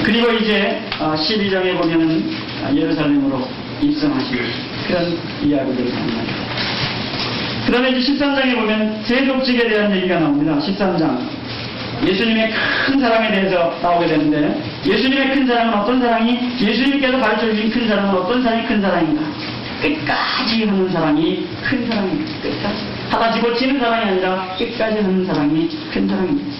그리고 이제 12장에 보면은 예루살렘으로 입성하시는 그런 이야기들을 합니다. 그 다음에 이제 13장에 보면 세족직에 대한 얘기가 나옵니다. 13장. 예수님의 큰 사랑에 대해서 나오게 되는데, 예수님의 큰 사랑은 어떤 사랑이, 예수님께서 가르쳐 주신 큰 사랑은 어떤 사랑이 큰 사랑인가? 끝까지 하는 사랑이 큰 사랑입니다. 끝까지. 하다 집어치는 사랑이 아니라 끝까지 하는 사랑이 큰 사랑입니다.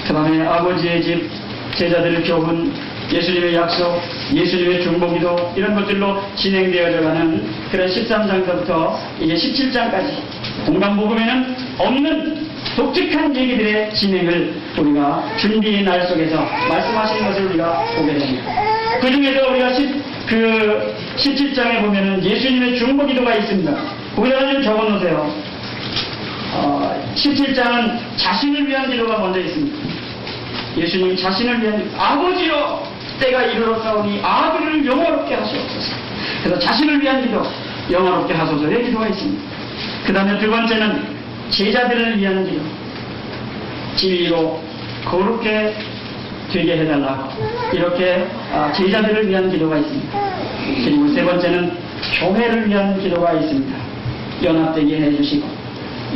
그 다음에 아버지의 집, 제자들을 교훈, 예수님의 약속, 예수님의 중보기도 이런 것들로 진행되어져가는 그런 13장부터 이제 17장까지 공간복음에는 없는 독특한 얘기들의 진행을 우리가 준비의 날 속에서 말씀하시는 것을 우리가 보게 됩니다. 그 중에서 우리가 17장에 보면은 예수님의 중보기도가 있습니다. 거기다가 좀 적어놓으세요. 17장은 자신을 위한 기도가 먼저 있습니다. 예수님 자신을 위한 기도. 아버지여, 때가 이르렀사오니 아들을 영화롭게 하시옵소서. 그래서 자신을 위한 기도, 영화롭게 하소서의 기도가 있습니다. 그 다음에 두 번째는 제자들을 위한 기도, 진리로 거룩게 되게 해달라고 이렇게 제자들을 위한 기도가 있습니다. 그리고 세 번째는 교회를 위한 기도가 있습니다. 연합되게 해주시고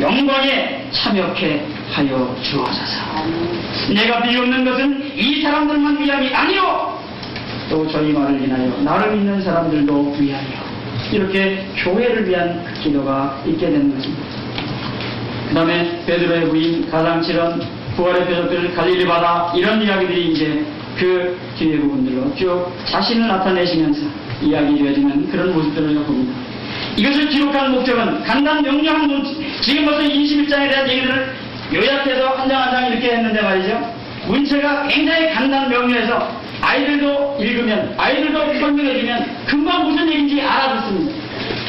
영광에 참여케 하여 주옵소서. 내가 비웃는 것은 이 사람들만 위함이 아니요 또 저희 말을 인하여 나를 믿는 사람들도 위하여 이렇게 교회를 위한 기도가 있게 되는 것입니다. 그 다음에 베드로의 부인 가장칠은 부활의 표적들 갈릴리 바다 이런 이야기들이 이제 그 뒤에 부분들로 쭉 자신을 나타내시면서 이야기 되어지는 그런 모습들을 봅니다. 이것을 기록한 목적은 간단 명료한 문체, 지금 벌써 21장에 대한 얘기들을 요약해서 한 장 한 장 이렇게 했는데 말이죠. 문체가 굉장히 간단 명료해서 아이들도 읽으면, 아이들도 설명해주면 금방 무슨 얘기인지 알아듣습니다.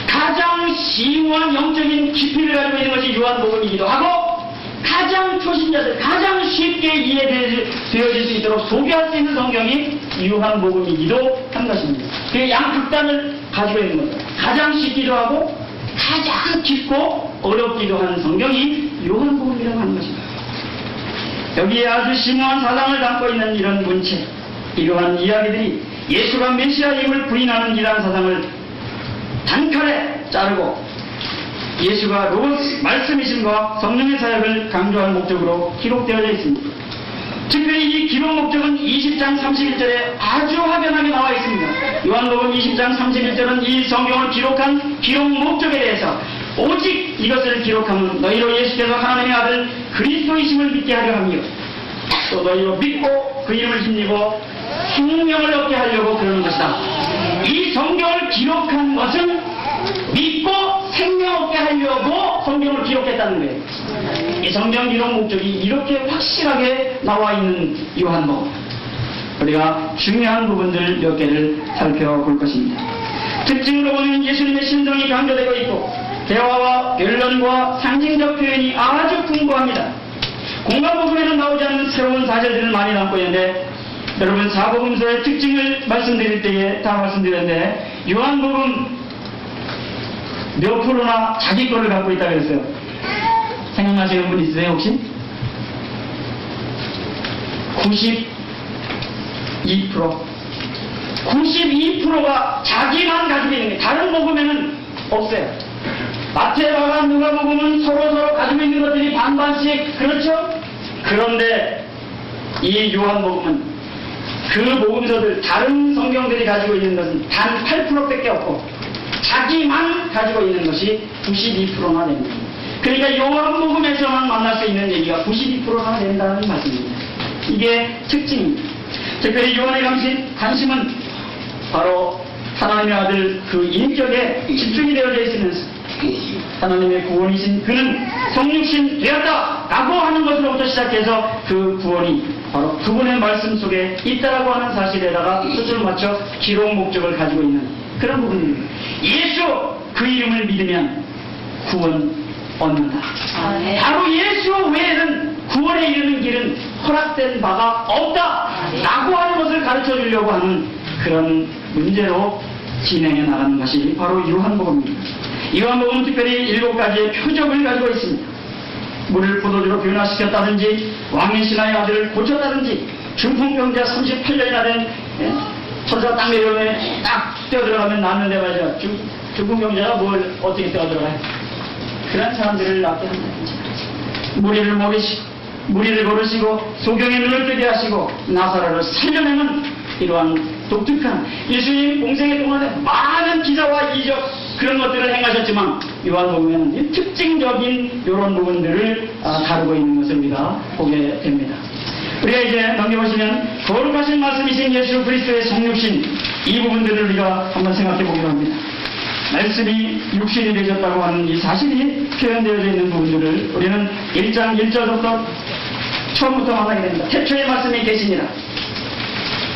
가장 심오한 영적인 깊이를 가지고 있는 것이 요한복음이기도 하고 가장 초신자들, 가장 쉽게 이해되어질 수 있도록 소개할 수 있는 성경이 요한복음이기도 한 것입니다. 그 양극단을 가지고 있는 겁니다. 가장 쉽기도 하고 가장 깊고 어렵기도 한 성경이 요한복음이라고 하는 것입니다. 여기에 아주 심오한 사상을 담고 있는 이런 문체, 이러한 이야기들이 예수가 메시아임을 부인하는 이러한 사상을 단칼에 자르고 예수가 로고스 말씀이심과 성령의 사역을 강조할 목적으로 기록되어져 있습니다. 특별히 이 기록 목적은 20장 31절에 아주 확연하게 나와 있습니다. 요한복음 20장 31절은 이 성경을 기록한 기록 목적에 대해서 오직 이것을 기록하면 너희로 예수께서 하나님의 아들 그리스도이심을 믿게 하려 하며 또 너희로 믿고 그 이름을 힘입어 생명을 얻게 하려고 그러는 것이다. 이 성경을 기록한 것은 믿고 생명 얻게 하려고 성경을 기록했다는 거예요. 이 성경 기록 목적이 이렇게 확실하게 나와 있는 요한복음. 우리가 중요한 부분들 몇 개를 살펴볼 것입니다. 특징으로 보면 예수님의 신성이 강조되고 있고 대화와 변론과 상징적 표현이 아주 풍부합니다. 공간복음에는 나오지 않는 새로운 사실들을 많이 담고 있는데 여러분 사복음서의 특징을 말씀드릴 때에 다 말씀드렸는데 요한복음 몇 프로나 자기 거를 갖고 있다고 했어요. 생각나시는 분 있으세요 혹시? 92%. 92%가 자기만 가지고 있는 게 다른 복음에는 없어요. 마태와 누가복음은 서로 가지고 있는 것들이 반반씩 그렇죠? 그런데 이 요한복음은 그 복음서들 다른 성경들이 가지고 있는 것은 단 8%밖에 없고 자기만 가지고 있는 것이 92%나 됩니다. 그러니까 요한복음에서만 만날 수 있는 얘기가 92%나 된다는 말씀입니다. 이게 특징입니다. 특별히 요한의 관심은 바로 하나님의 아들 그 인격에 집중이 되어져 있으면서 하나님의 구원이신 그는 성육신 되었다 라고 하는 것으로부터 시작해서 그 구원이 바로 그분의 말씀 속에 있다라고 하는 사실에다가 초점을 맞춰 기록 목적을 가지고 있는 그런 부분입니다. 예수 그 이름을 믿으면 구원 얻는다. 바로 예수 외에는 구원에 이르는 길은 허락된 바가 없다 라고 하는 것을 가르쳐 주려고 하는 그런 문제로 진행해 나가는 것이 바로 요한복음입니다. 요한복음은 특별히 7가지의 표적을 가지고 있습니다. 물을 포도주로 변화시켰다든지 왕의 신하의 아들을 고쳤다든지 중풍병자 38년이나 된 천사 딱 내려오면 딱 뛰어들어가면 낫는데 말이죠. 중풍병자가 뭘 어떻게 뛰어들어가요? 그런 사람들을 낫게 한다든지 무리를 먹이시고 무리를 고르시고 소경의 눈을 뜨게 하시고 나사로를 살려내는 이러한 독특한 예수님 공생의 동안에 많은 기사와 이적 그런 것들을 행하셨지만 요한복음에는 이 특징적인 이런 부분들을 다루고 있는 것을 우리가 보게 됩니다. 우리가 이제 넘겨보시면 거룩하신 말씀이신 예수 그리스도의 성육신 이 부분들을 우리가 한번 생각해 보기로 합니다. 말씀이 육신이 되셨다고 하는 이 사실이 표현되어져 있는 부분들을 우리는 1장 1절부터 처음부터 만나게 됩니다. 태초에 말씀이 계시니라.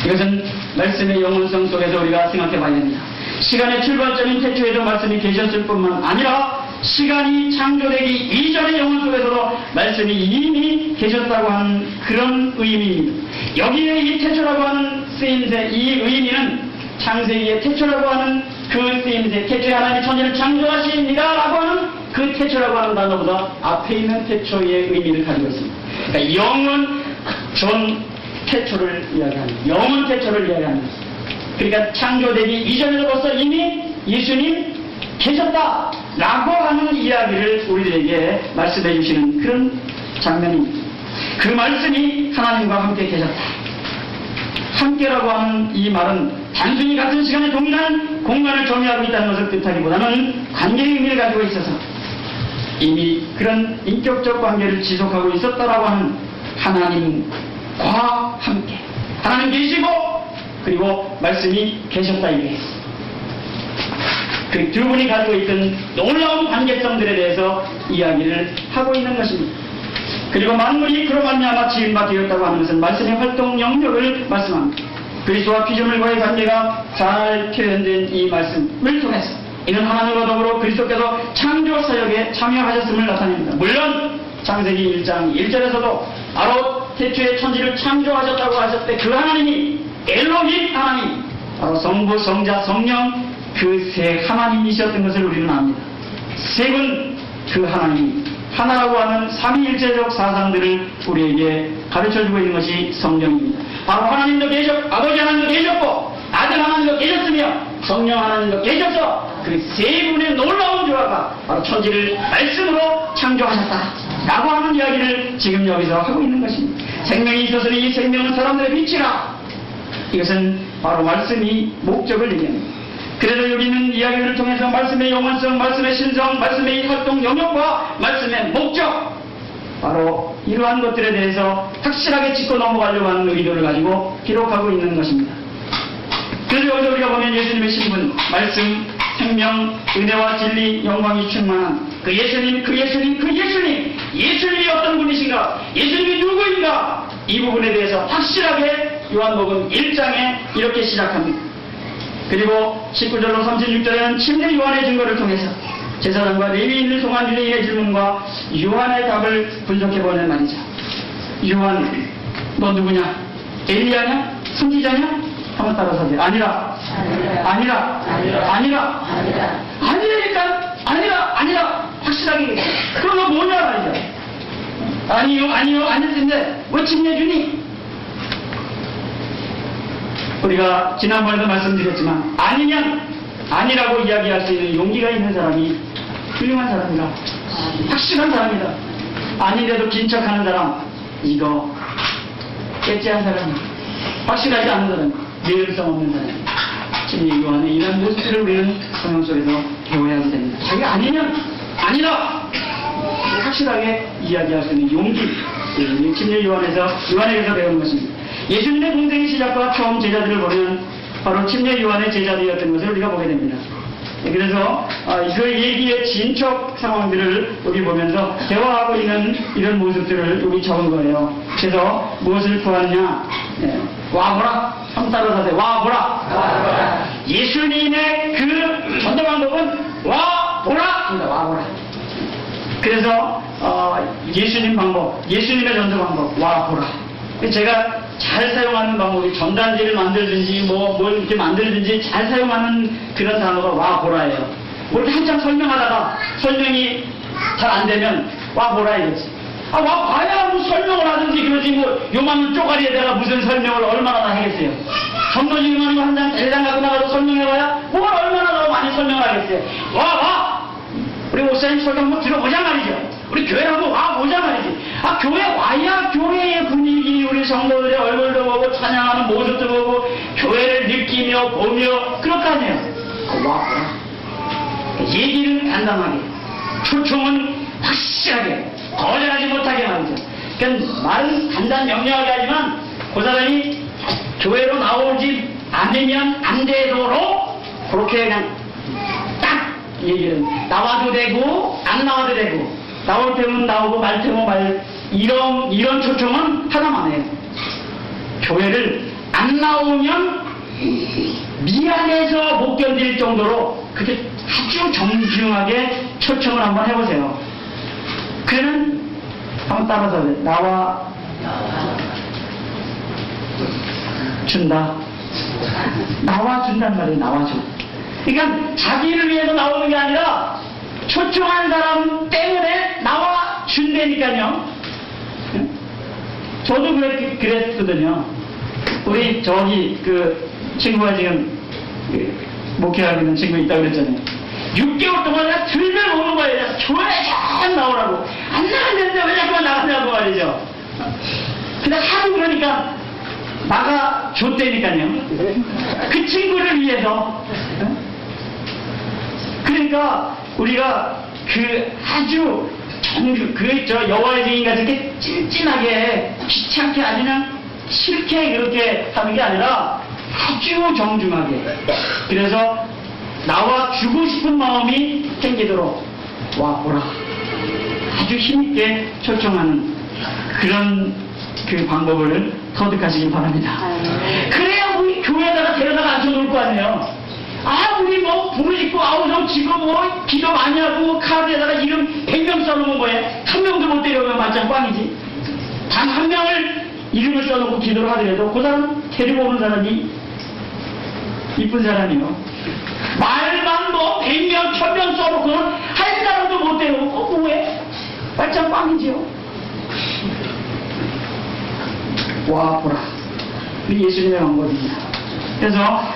이것은 말씀의 영원성 속에서 우리가 생각해 봐야 됩니다. 시간의 출발점인 태초에도 말씀이 계셨을 뿐만 아니라 시간이 창조되기 이전의 영혼 속에서도 말씀이 이미 계셨다고 하는 그런 의미입니다. 여기에 이 태초라고 하는 쓰임새, 이 의미는 창세기의 태초라고 하는 그 쓰임새, 태초에 하나님이 천지를 창조하시니라 라고 하는 그 태초라고 하는 단어보다 앞에 있는 태초의 의미를 가지고 있습니다. 그러니까 영원 전 태초를 이야기하는, 영원 태초를 이야기하는 것입니다. 그러니까 창조되기 이전에도 벌써 이미 예수님 계셨다라고 하는 이야기를 우리들에게 말씀해 주시는 그런 장면입니다. 그 말씀이 하나님과 함께 계셨다. 함께라고 하는 이 말은 단순히 같은 시간에 동일한 공간을 점유하고 있다는 것을 뜻하기보다는 관계의 의미를 가지고 있어서 이미 그런 인격적 관계를 지속하고 있었다라고 하는 하나님과 함께 하나님 계시고 그리고 말씀이 계셨다 이게 그 두 분이 가지고 있던 놀라운 관계성들에 대해서 이야기를 하고 있는 것입니다. 그리고 만물이 그로 말미암아 지음바 되었다고 하는 것은 말씀의 활동 영역을 말씀합니다. 그리스도와 피조물과의 관계가 잘 표현된 이 말씀을 통해서 이는 하나님과 더불어 그리스도께서 창조 사역에 참여하셨음을 나타냅니다. 물론 창세기 1장 1절에서도 바로 태초에 천지를 창조하셨다고 하셨을 때 그 하나님이 엘로힘 하나님 바로 성부, 성자, 성령 그 세 하나님이셨던 것을 우리는 압니다. 세 분 그 하나님 하나라고 하는 삼위일체적 사상들을 우리에게 가르쳐주고 있는 것이 성경입니다. 바로 하나님도 계셨고 아버지 하나님도 계셨고 아들 하나님도 계셨으며 성령 하나님도 계셔서 그 세 분의 놀라운 조화가 바로 천지를 말씀으로 창조하셨다 라고 하는 이야기를 지금 여기서 하고 있는 것입니다. 생명이 있어서는 이 생명은 사람들의 빛이라. 이것은 바로 말씀이 목적을 얘기합니다. 그래서 여기는 이야기를 통해서 말씀의 영원성, 말씀의 신성, 말씀의 활동 영역과 말씀의 목적 바로 이러한 것들에 대해서 확실하게 짚고 넘어가려고 하는 의도를 가지고 기록하고 있는 것입니다. 그래서 여기서 우리가 보면 예수님의 신분, 말씀, 생명, 은혜와 진리, 영광이 충만한 그 예수님, 그 예수님, 그 예수님, 예수님이 어떤 분이신가, 예수님이 누구인가 이 부분에 대해서 확실하게 요한복음 1장에 이렇게 시작합니다. 그리고 19절로 36절에는 침례 요한의 증거를 통해서 제사장과 레위인을 통한 유대인의 질문과 요한의 답을 분석해보는 말이죠. 요한, 너 누구냐? 엘리야냐? 선지자냐? 한번 따라서 하세요. 아니라. 아니라니까. 아니라. 확실하게. 그럼 너 뭐냐 말이죠. 아니요. 아닐 왜 침례 주니? 우리가 지난번에도 말씀드렸지만 아니면 아니라고 이야기할 수 있는 용기가 있는 사람이 훌륭한 사람이다. 확실한 사람이다. 아닌데도 긴 척하는 사람 이거 깨지한 사람이다. 확실하지 않은 사람, 예의성 없는 사람. 침례 요한의 이런 모습들을 우리는 성경 속에서 배워야 하게 됩니다. 자기가 아니면 아니라 확실하게 이야기할 수 있는 용기, 침례 요한에게서 배우는 것입니다. 예수님의 공생의 시작과 처음 제자들을 보면 바로 침례 요한의 제자들이었던 것을 우리가 보게 됩니다. 그래서 그 얘기의 진척 상황들을 우리 보면서 대화하고 있는 이런 모습들을 우리 적은 거예요. 그래서 무엇을 구하느냐? 와보라. 한번 따라서 하세요. 와보라. 예수님의 그 전도 방법은 와보라. 와보라. 그래서 예수님 방법, 예수님의 전도 방법 와보라. 제가 잘 사용하는 방법이 전단지를 만들든지 뭘 이렇게 만들든지 잘 사용하는 그런 단어가 와보라예요. 뭘 한참 설명하다가 설명이 잘 안 되면 와보라 이거지. 와봐야 뭐 설명을 하든지 그러지 요만한 쪼가리에다가 무슨 설명을 얼마나 하겠어요. 전도지 요만한 거 한 장 대장 갖고 나가서 설명해봐야 뭘 얼마나 더 많이 설명을 하겠어요. 우리 목사님 설명 한번 들어보자 말이죠. 우리 교회 한번 와보자 말이지. 교회 와야 교회의 분위기, 우리 성도들의 얼굴도 보고 찬양하는 모습도 보고 교회를 느끼며 보며 그럴 거 아니에요. 와보라. 얘기는 간단하게, 초청은 확실하게, 거절하지 못하게 말이죠. 그러니까 말은 간단 명료하게 하지만 그 사람이 교회로 나오지 않으면 안 되도록 그렇게 그냥 딱 얘기를 나와도 되고 안 나와도 되고 나올 때면 나오고 말 때면 말 이런 초청은 하나만 해요. 교회를 안 나오면 미안해서 못 견딜 정도로 그렇게 아주 정중하게 초청을 한번 해보세요. 그는 한번 따라서 나와 준다. 나와준단 말이에요. 나와줘. 그러니까 자기를 위해서 나오는 게 아니라 초청한 사람 때문에 나와준다니까요. 저도 그랬거든요. 우리 저기 그 친구가 지금 목회하고 있는 친구 있다고 그랬잖아요. 6개월 동안 그냥 들면 오는 거예요. 교회에 잘 나오라고. 안 나갔는데 왜 자꾸만 나가냐 친구라고 말이죠. 근데 하도 그러니까 나가 줬다니까요. 그 친구를 위해서. 그러니까 우리가 그 아주 여호와의 증인같이 이렇게 찐찐하게 귀찮게 아주 그냥 싫게 그렇게 하는 게 아니라 아주 정중하게. 그래서 나와 주고 싶은 마음이 생기도록 와보라. 아주 힘있게 초청하는 그런 그 방법을 터득하시기 바랍니다. 그래야 우리 교회에다가 데려다가 앉혀놓을 거 아니에요. 아, 우리 뭐 부르짖고 아우성 치고 뭐 기도 많이 하고 카드에다가 이름 100명 써놓은 거에 한 명도 못 데려오면 맞짱 꽝이지. 단 한 명을 이름을 써놓고 기도를 하더라도 그 사람 데리고 오는 사람이 이쁜 사람이요. 말만 뭐 100명, 1000명 써놓고 한 사람도 못 데려오고 뭐해? 맞짱 꽝이지요. 와 보라. 우리 예수님의 방법입니다. 그래서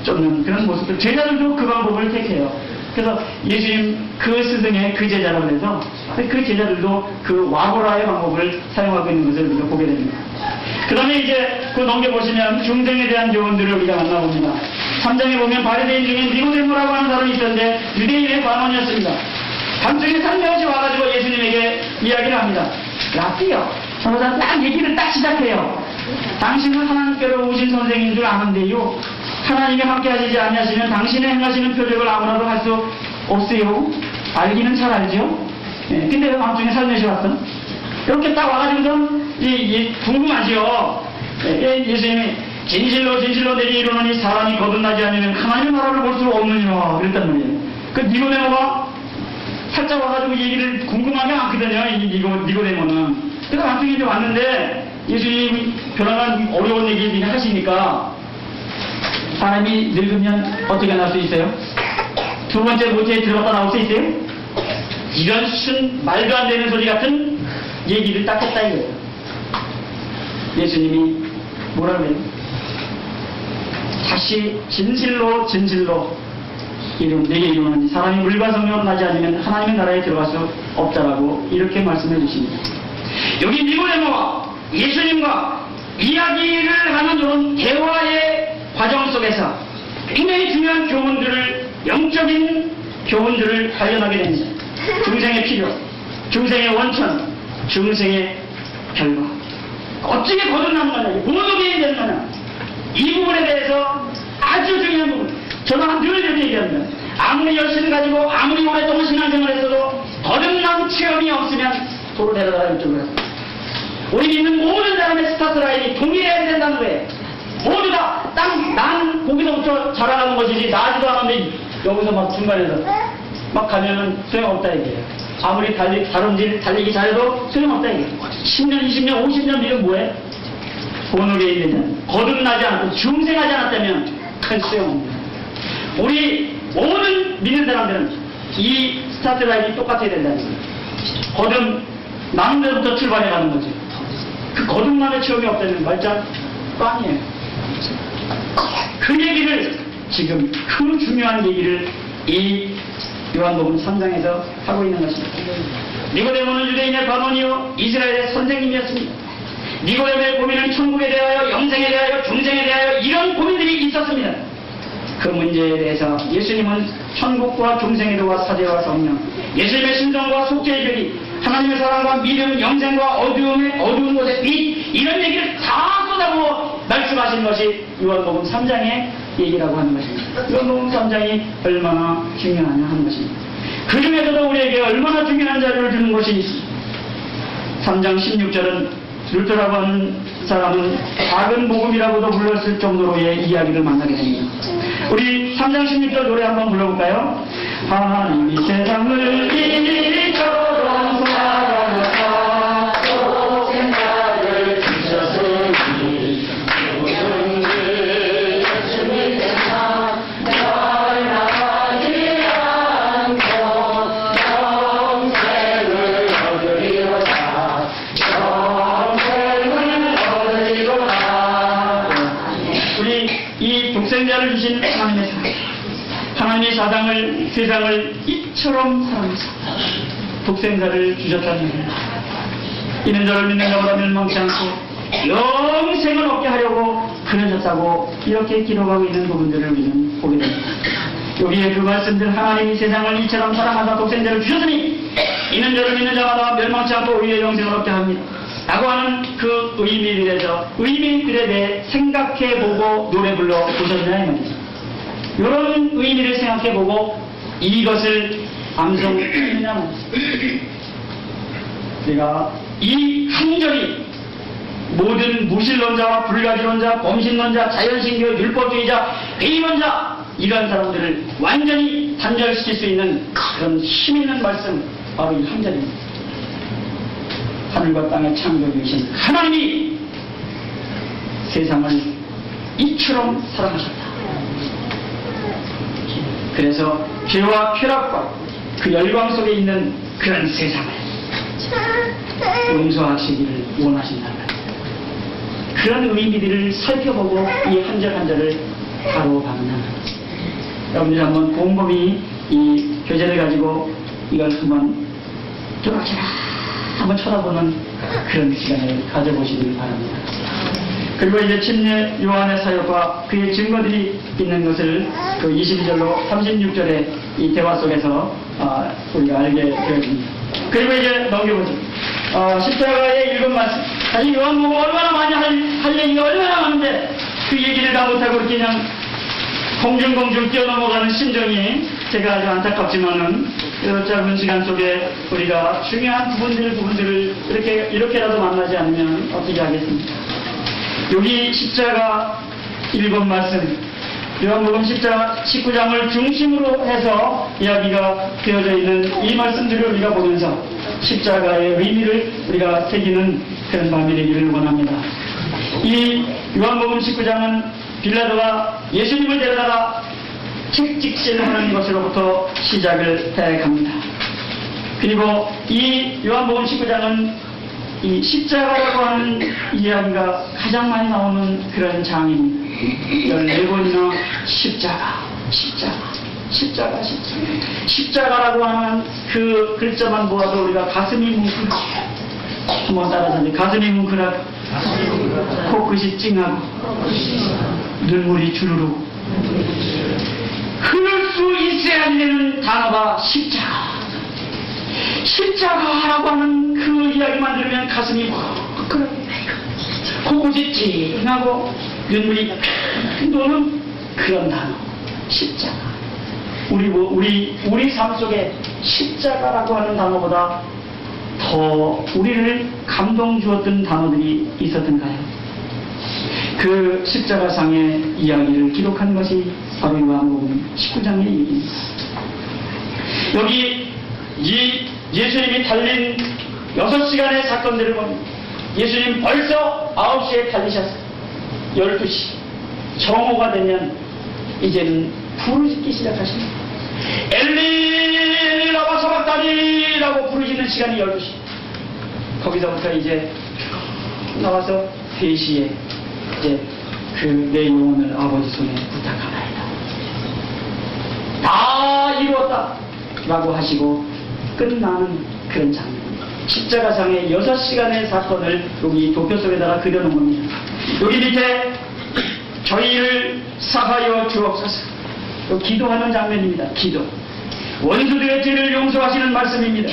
쫓는 그런 모습들, 제자들도 그 방법을 택해요. 그래서 예수님 그 스승의 그 제자라고 해서 그 제자들도 그 와보라의 방법을 사용하고 있는 것을 우리가 보게 됩니다. 그 다음에 이제 그 넘겨보시면 중생에 대한 교훈들을 우리가 만나봅니다. 3장에 보면 바리새인 중에 니고데모라고 하는 사람이 있었는데 유대인의 관원이었습니다. 밤중에 살며시 와가지고 예수님에게 이야기를 합니다. 라삐요. 저보다 딱 얘기를 딱 시작해요. 당신은 하나님께로 오신 선생인 줄 아는데요. 하나님이 함께 하시지 아니하시면 당신의 행하시는 표적을 아무나도 할 수 없어요. 알기는 잘 알죠. 네, 근데 왜 밤중에 살며시 왔어? 이렇게 딱 와가지고선 궁금하지요. 예수님이 진실로 진실로 내게 이르노니 사람이 거듭나지 않으면 하나님의 나라를 볼 수 없느니라 그랬단 말이에요. 그 니고데모가 살짝 와가지고 얘기를 궁금하게 않거든요. 니고데모는. 그래서 밤중에 이제 왔는데 예수님이 변화가 어려운 얘기 하시니까 사람이 늙으면 어떻게 날 수 있어요? 두 번째 모태에 들어갔다 나올 수 있어요? 이런 말도 안 되는 소리 같은 얘기를 딱 했다 이거예요. 예수님이 뭐라 그래요? 다시 진실로 진실로 내게 이루는 사람이 물과 성령으로 나지 않으면 하나님의 나라에 들어갈 수 없다라고 이렇게 말씀해 주십니다. 여기 니고데모와 예수님과 이야기를 하는 이런 대화의 과정 속에서 굉장히 중요한 교훈들을, 영적인 교훈들을 발견하게 됩니다. 중생의 필요, 중생의 원천, 중생의 결과. 어떻게 거듭나는 거냐, 모독이 되는 거냐. 이 부분에 대해서 아주 중요한 부분. 저는 늘 이렇게 얘기합니다. 아무리 열심히 가지고 아무리 오랫동안 신앙생활을 했어도 거듭난 체험이 없으면 도로 데려다가 이쪽으로 갔습니다. 우리 믿는 모든 사람의 스타트 라인이 동일해야 된다는 거예요. 모두 다 난 거기서부터 자라가는 것이지 나지도 않았는데 여기서 막 중간에서 막 가면은 소용없다 이게요. 아무리 달리기 잘해도 소용없다 이게요. 10년, 20년, 50년 뒤는 뭐해? 본업에 있는 거듭나지 않고 중생하지 않았다면 큰 소용없습니다. 우리 모든 믿는 사람들은 이 스타트 라인이 똑같아야 된다는 거예요. 나는 데부터 출발해 가는 거죠. 그 거듭남의 체험이 없다면 말짱 꽝이에요. 그 얘기를 지금 그 중요한 얘기를 이 요한복음 3장에서 하고 있는 것입니다. 니고데모는 유대인의 관원이요 이스라엘의 선생님이었습니다. 니고데모의 고민은 천국에 대하여 영생에 대하여 중생에 대하여 이런 고민들이 있었습니다. 그 문제에 대해서 예수님은 천국과 중생의 도와 사제와 성령, 예수님의 심정과 속죄의 결이, 하나님의 사랑과 믿음, 영생과 어두운 곳의 빛, 이런 얘기를 다 쏟아부어 말씀하신 것이 요한복음 3장의 얘기라고 하는 것입니다. 요한복음 3장이 얼마나 중요하냐 하는 것입니다. 그 중에서도 우리에게 얼마나 중요한 자료를 주는 것이 3장 16절은 루터라고 하는 사람은 작은 복음이라고도 불렀을 정도로의 이야기를 만나게 됩니다. 우리 3장 16절 노래 한번 불러볼까요? 하나님이 세상을 이처럼 사랑하사 생사를 주셨으니 모든 예수님 세상 멸망하지 않고 영생을 얻으리로다. 우리 이 독생자를 주신 하나님의 사랑, 하나님의 사랑을 세상을 이처럼 사랑하사 독생자를 주셨다는 겁니다. 이는 저를 믿는 자마다 멸망치 않고 영생을 얻게 하려고 그러셨다고 이렇게 기록하고 있는 부분들을 우리는 보게 됩니다. 여기에 그 말씀들 하나님이 세상을 이처럼 사랑하사 독생자를 주셨으니 이는 저를 믿는 자마다 멸망치 않고 의의 영생을 얻게 합니다 라고 하는 그 의미들에서 의미들에 대해 생각해보고 노래 불러 보셨냐 이 말이죠. 이런 의미를 생각해보고 이것을 암송했느냐 말이죠. 우리가 이 한 절이 모든 무신론자와 불가지론자, 범신론자, 자연신교, 율법주의자, 회의론자 이러한 사람들을 완전히 단절시킬 수 있는 그런 힘있는 말씀 바로 이 한 절입니다. 하늘과 땅의 창조주이신 하나님이 세상을 이처럼 사랑하셨다. 그래서 죄와 쾌락과 그 열광 속에 있는 그런 세상을 용서하시기를 원하신다는 그런 의미들을 살펴보고 이 한 절 한 절을 바로 박는 여러분들이 한번 곰곰이 이 교재를 가지고 이걸 한번 뚜렷이 한번 쳐다보는 그런 시간을 가져보시길 바랍니다. 그리고 이제 침례 요한의 사역과 그의 증거들이 있는 것을 그 22절로 36절의 이 대화 속에서 우리가 알게 되었습니다. 그리고 이제 넘겨보죠. 십자가의 읽은 말씀. 사실 요한복음 얼마나 많이 할 얘기가 얼마나 많은데 그 얘기를 다 못하고 이렇게 그냥 공중공중 뛰어넘어가는 심정이 제가 아주 안타깝지만은 이 짧은 시간 속에 우리가 중요한 부분들을 이렇게라도 만나지 않으면 어떻게 하겠습니까? 여기 십자가 읽은 말씀, 요한복음 19장을 중심으로 해서 이야기가 되어져 있는 이 말씀들을 우리가 보면서 십자가의 의미를 우리가 새기는 그런 밤이 되기를 원합니다. 이 요한복음 19장은 빌라도가 예수님을 데려다가 책직질하는 것으로부터 시작을 해갑니다. 그리고 이 요한복음 19장은 이 십자가라고 하는 이야기가 가장 많이 나오는 그런 장입니다. 14번이나 십자가라고 하는 그 글자만 보아도 우리가 가슴이 뭉클하고 한번 따라서 가슴이 뭉클하고 코끝이 찡하고 눈물이 주르르 흐를 수 있어야 되는 단어가 십자가라고 하는 그 이야기만 들으면 가슴이 뭉클하고 코끝이 찡하고 눈물이 도는 그런 단어 십자가. 우리 삶 속에 십자가라고 하는 단어보다 더 우리를 감동 주었던 단어들이 있었던가요? 그 십자가상의 이야기를 기록한 것이 바로 요한복음 19장의 얘기입니다. 여기 예수님이 달린 6시간의 사건들을 보면 예수님 벌써 9시에 달리셨어요. 12시 정오가 되면 이제는 부르짖기 시작하십니다. 엘리 라마 사박다니라고 부르짖는 시간이 12시. 거기서부터 이제 나와서 3시에 이제 그 내 영혼을 아버지 손에 부탁하나이다. 다 이루었다 라고 하시고 끝나는 그런 장면. 십자가상의 6시간의 사건을 여기 도표 속에다가 그려놓은 겁니다. 여기 밑에 저희를 사하여 주옵소서. 기도하는 장면입니다. 기도. 원수들의 죄를 용서하시는 말씀입니다.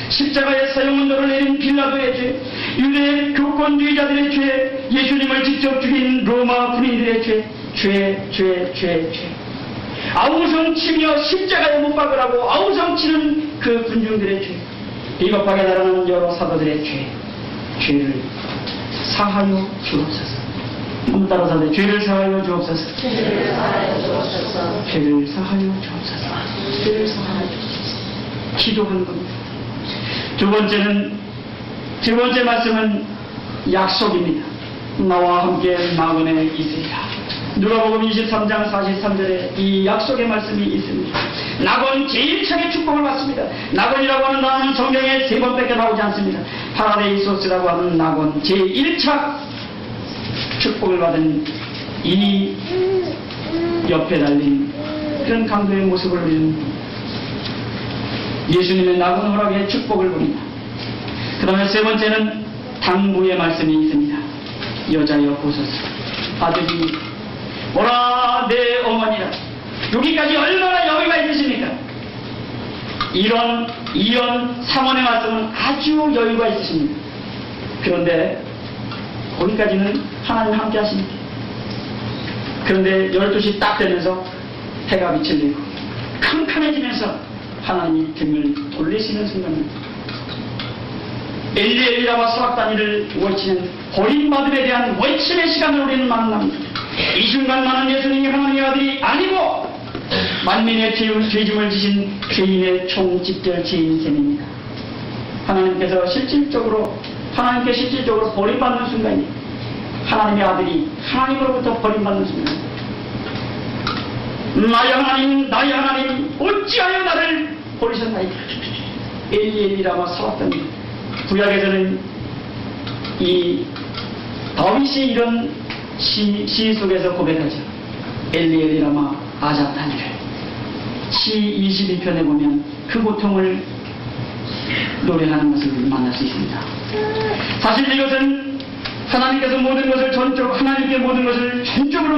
십자가의 사형문도를 내린 빌라도의 죄, 유대 교권주의자들의 죄, 예수님을 직접 죽인 로마 군인들의 죄, 아우성치며 십자가에 못 박으라고 아우성치는 그 군중들의 죄, 비겁하게 달아나는 여러 사도들의 죄를 사하여 주옵소서. 한번 따라서 하세요. 죄를 사하여 주옵소서. 죄를 사하여 주옵소서. 죄를 사하여 주옵소서. 죄를 사하여 주옵소서. 기도하는 겁니다. 두 번째 말씀은 약속입니다. 나와 함께 나그네 있으리라. 누가복음 23장 43절에 이 약속의 말씀이 있습니다. 낙원 제1차의 축복을 받습니다. 낙원이라고 하는 단어는 성경에 3번밖에 나오지 않습니다. 파라데이소스라고 하는 낙원 제1차 축복을 받은 이 옆에 달린 그런 강도의 모습을 우리는 예수님의 낙원 허락의 축복을 봅니다. 그 다음에 세 번째는 당부의 말씀이 있습니다. 여자여 보소서, 아들이 뭐라 내 어머니라. 여기까지 얼마나 여유가 있으십니까? 이런 이연 3원의 말씀은 아주 여유가 있으십니다. 그런데 거기까지는 하나님 함께 하십니다. 그런데 12시 딱 되면서 해가 비치고 캄캄해지면서 하나님이 등을 돌리시는 순간입니다. 엘리 엘리라와 수락단위를 외치는 버림받음에 대한 외침의 시간을 우리는 만납니다. 이 순간 나는 예수님이 하나님의 아들이 아니고 만민의 죄짐을 지신 죄인의 총집결지인 셈입니다. 하나님께 실질적으로 버림받는 순간이 하나님의 아들이 하나님으로부터 버림받는 순간. 나의 하나님 어찌하여 나를 버리셨나이까. 엘리 엘리라마 살았더니 구약에서는 이 다윗이 이런 시 속에서 고백하죠. 엘리 엘리라마 아잡다니를. 시 22편에 보면 그 고통을 노래하는 것을 만날 수 있습니다. 사실 이것은 하나님께 모든 것을 전적으로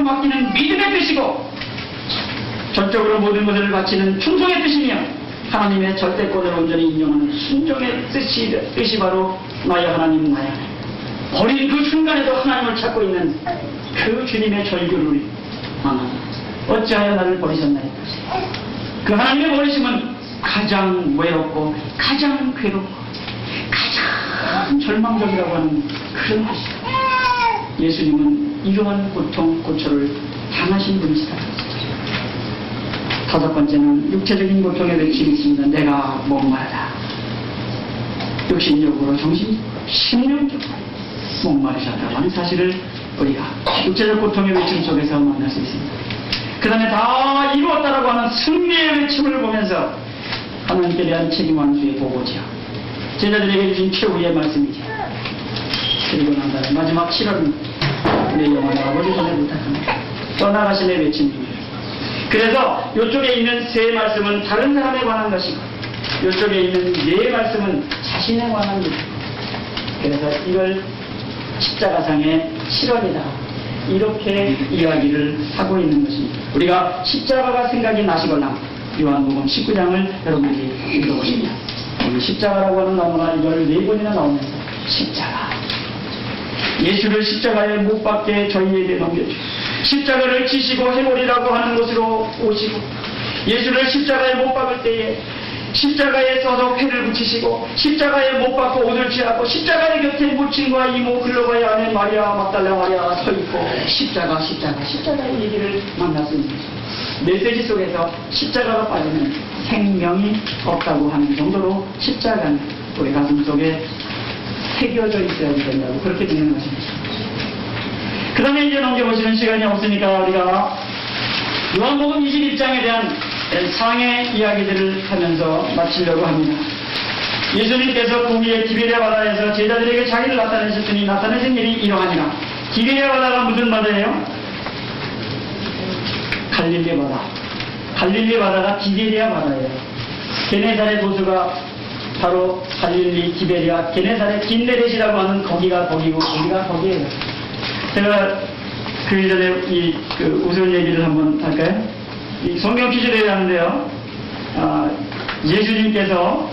맡기는 믿음의 뜻이고 전적으로 모든 것을 바치는 충성의 뜻이며 하나님의 절대권을 온전히 인정하는 순종의 뜻이 바로 나의 하나님 나의 하나님. 버린 그 순간에도 하나님을 찾고 있는 그 주님의 절규를 우리 만납니다. 어찌하여 나를 버리셨나이까. 그 하나님의 버리심은 가장 외롭고 가장 괴롭고 가장 절망적이라고 하는 그런 것이다. 예수님은 이러한 고초를 당하신 분이시다. 다섯 번째는 육체적인 고통의 외침이 있습니다. 내가 목마르다. 육신적으로 심령적으로 목마르셨다고 하는 사실을 우리가 육체적 고통의 외침 속에서 만날 수 있습니다. 그 다음에 다 이루었다라고 하는 승리의 외침을 보면서 하나님께 대한 책임 완수의 보고지요. 제자들에게 주신 최후의 말씀이죠. 그리고 난 다음에 마지막 7월은 내 영혼을 아버지 손에 부탁합니다. 떠나가심의 외침입니다. 그래서 이쪽에 있는 세 말씀은 다른 사람에 관한 것이고 이쪽에 있는 네 말씀은 자신에 관한 것이고 그래서 이걸 십자가상의 실언이다 이렇게 이야기를 하고 있는 것입니다. 우리가 십자가가 생각이 나시거나 요한복음 19장을 여러분들이 읽어보십니다. 여기 십자가라고 하는 단어가 14번이나 나오면서 십자가 예수를 십자가에 못 박게 저희에게 넘겨주시고 십자가를 지시고 해보리라고 하는 곳으로 오시고 예수를 십자가에 못 박을 때에 십자가에 서서 회를 붙이시고 십자가에 못 박고 옷을 취하고 십자가의 곁에 모친과 이모 글로바의 아내 마리아 막달라 마리아가 서 있고 십자가의 얘기를 만났습니다. 메시지 속에서 십자가가 빠지면 생명이 없다고 하는 정도로 십자가는 우리 가슴 속에 새겨져 있어야 된다고 그렇게 되는 것입니다. 그 다음에 이제 넘겨보시는 시간이 없으니까 우리가 요한복음 21장에 대한 상의 이야기들을 하면서 마치려고 합니다. 예수님께서 그 위에 디베랴 바다에서 제자들에게 자기를 나타내셨으니 나타내신 일이 이러하니라. 디베랴 바다가 무슨 바다예요? 갈릴리 바다. 갈릴리 바다가 디베랴 바다예요. 게네사렛 호수가 바로 갈릴리 디베랴 게네사렛 긴네렛이라고 하는 거기가 거기고 거기가 거기예요. 제가 그 전에 우스운 얘기를 한번 할까요? 이 성경 퀴즈를 하는데요. 예수님께서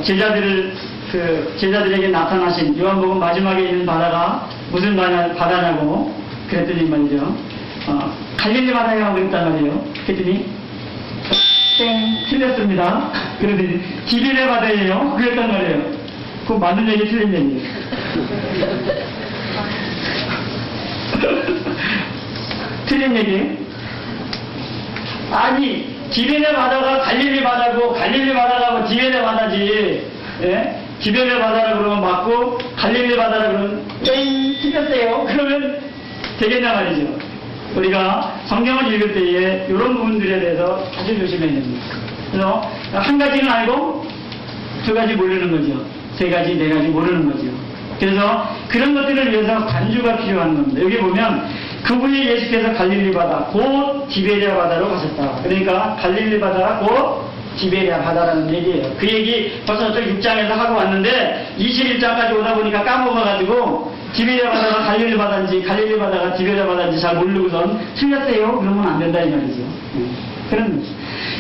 제자들에게 나타나신 요한복음 마지막에 있는 바다가 무슨 바다냐고 그랬더니 말이죠. 갈릴리 바다라고 그랬단 말이에요. 그랬더니 땡 틀렸습니다. 그러더니 디베랴 바다예요. 그랬단 말이에요. 그거 맞는 얘기 틀린 얘기예요. 틀린 얘기? 아니 디베랴 바다가 갈릴리 바다고 갈릴리 바다가 뭐 디베랴 바다지. 예? 디베랴 바다라 그러면 맞고 갈릴리 바다라 그러면 땡 틀렸어요. 그러면 되겠냐 말이죠. 우리가 성경을 읽을 때에 이런 부분들에 대해서 아주 조심해야 됩니다. 그래서 한 가지는 알고 두 가지 모르는 거죠. 세 가지, 네 가지 모르는 거죠. 그래서 그런 것들을 위해서 간주가 필요한 겁니다. 여기 보면 그 후에 예수께서 갈릴리 바다, 곧 디베랴 바다로 가셨다. 그러니까 갈릴리 바다가 곧 디베리아 바다라는 얘기예요. 그 얘기 벌써 저쪽 6장에서 하고 왔는데 21장까지 오다 보니까 까먹어가지고 디베리아 바다가 갈릴리 바다인지 갈릴리 바다가 디베리아 바다인지 잘 모르고선 틀렸어요. 그러면 안 된다 이 말이죠. 그런 거죠.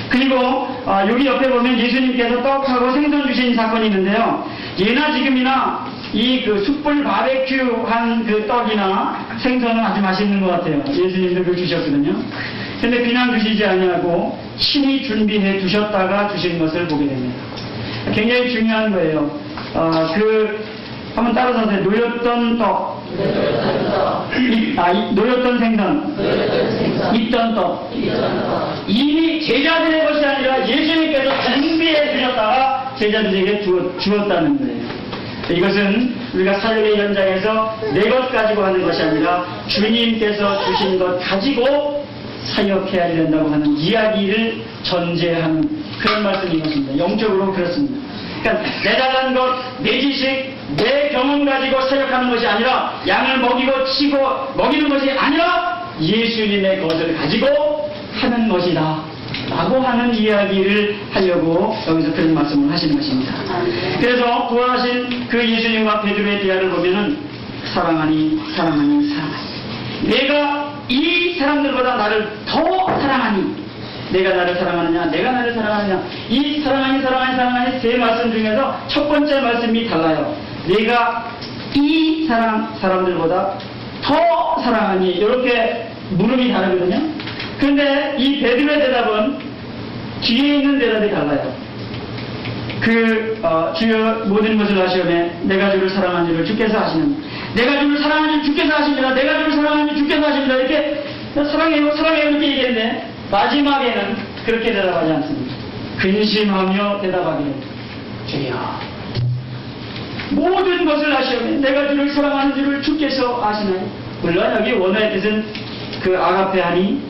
그리고 여기 옆에 보면 예수님께서 떡하고 생선 주신 사건이 있는데요. 예나 지금이나 이 그 숯불 바베큐 한 그 떡이나 생선은 아주 맛있는 것 같아요. 예수님도 그걸 주셨거든요. 근데 그냥 주시지 아니하고 친히 준비해 두셨다가 주신 것을 보게 됩니다. 굉장히 중요한 거예요. 한번 따라서 하세요. 놓였던 떡, 놓였던 생선, 있던 떡. 이미 제자들의 것이 아니라 예수님께서 준비해 주셨다가 제자들에게 주었다는 거예요. 이것은 우리가 사역의 현장에서 내 것 가지고 하는 것이 아니라 주님께서 주신 것 가지고 사역해야 된다고 하는 이야기를 전제하는 그런 말씀인 것입니다. 영적으로 그렇습니다. 그러니까 내 잘난 것, 내 지식, 내 경험 가지고 사역하는 것이 아니라 양을 먹이고 치고 먹이는 것이 아니라 예수님의 것을 가지고 하는 것이다 라고 하는 이야기를 하려고 여기서 그런 말씀을 하시는 것입니다. 그래서 부활하신 그 예수님과 베드로의 대화를 보면은 사랑하니 사랑하니 사랑하니 내가 이 사람들보다 나를 더 사랑하니 내가 나를 사랑하느냐 내가 나를 사랑하느냐 이 사랑하니 사랑하니 사랑하니 세 말씀 중에서 첫 번째 말씀이 달라요. 내가 이 사람들보다 더 사랑하니 이렇게 물음이 다르거든요. 그런데 이 베드로의 대답은 뒤에 있는 대답이 달라요. 주여 모든 것을 아시오매 내가 주를 사랑하는 줄을 주께서 아시는 내가 주를 사랑하는 줄 주께서 아십니다. 내가 주를 사랑하는 줄 주께서 아십니다. 이렇게 사랑해요 사랑해요 이렇게 얘기했는데 마지막에는 그렇게 대답하지 않습니다. 근심하며 대답하기를 주여 모든 것을 아시오매 내가 주를 사랑하는 줄을 주께서 아시나요? 물론 여기 원어의 뜻은 그 아가페하니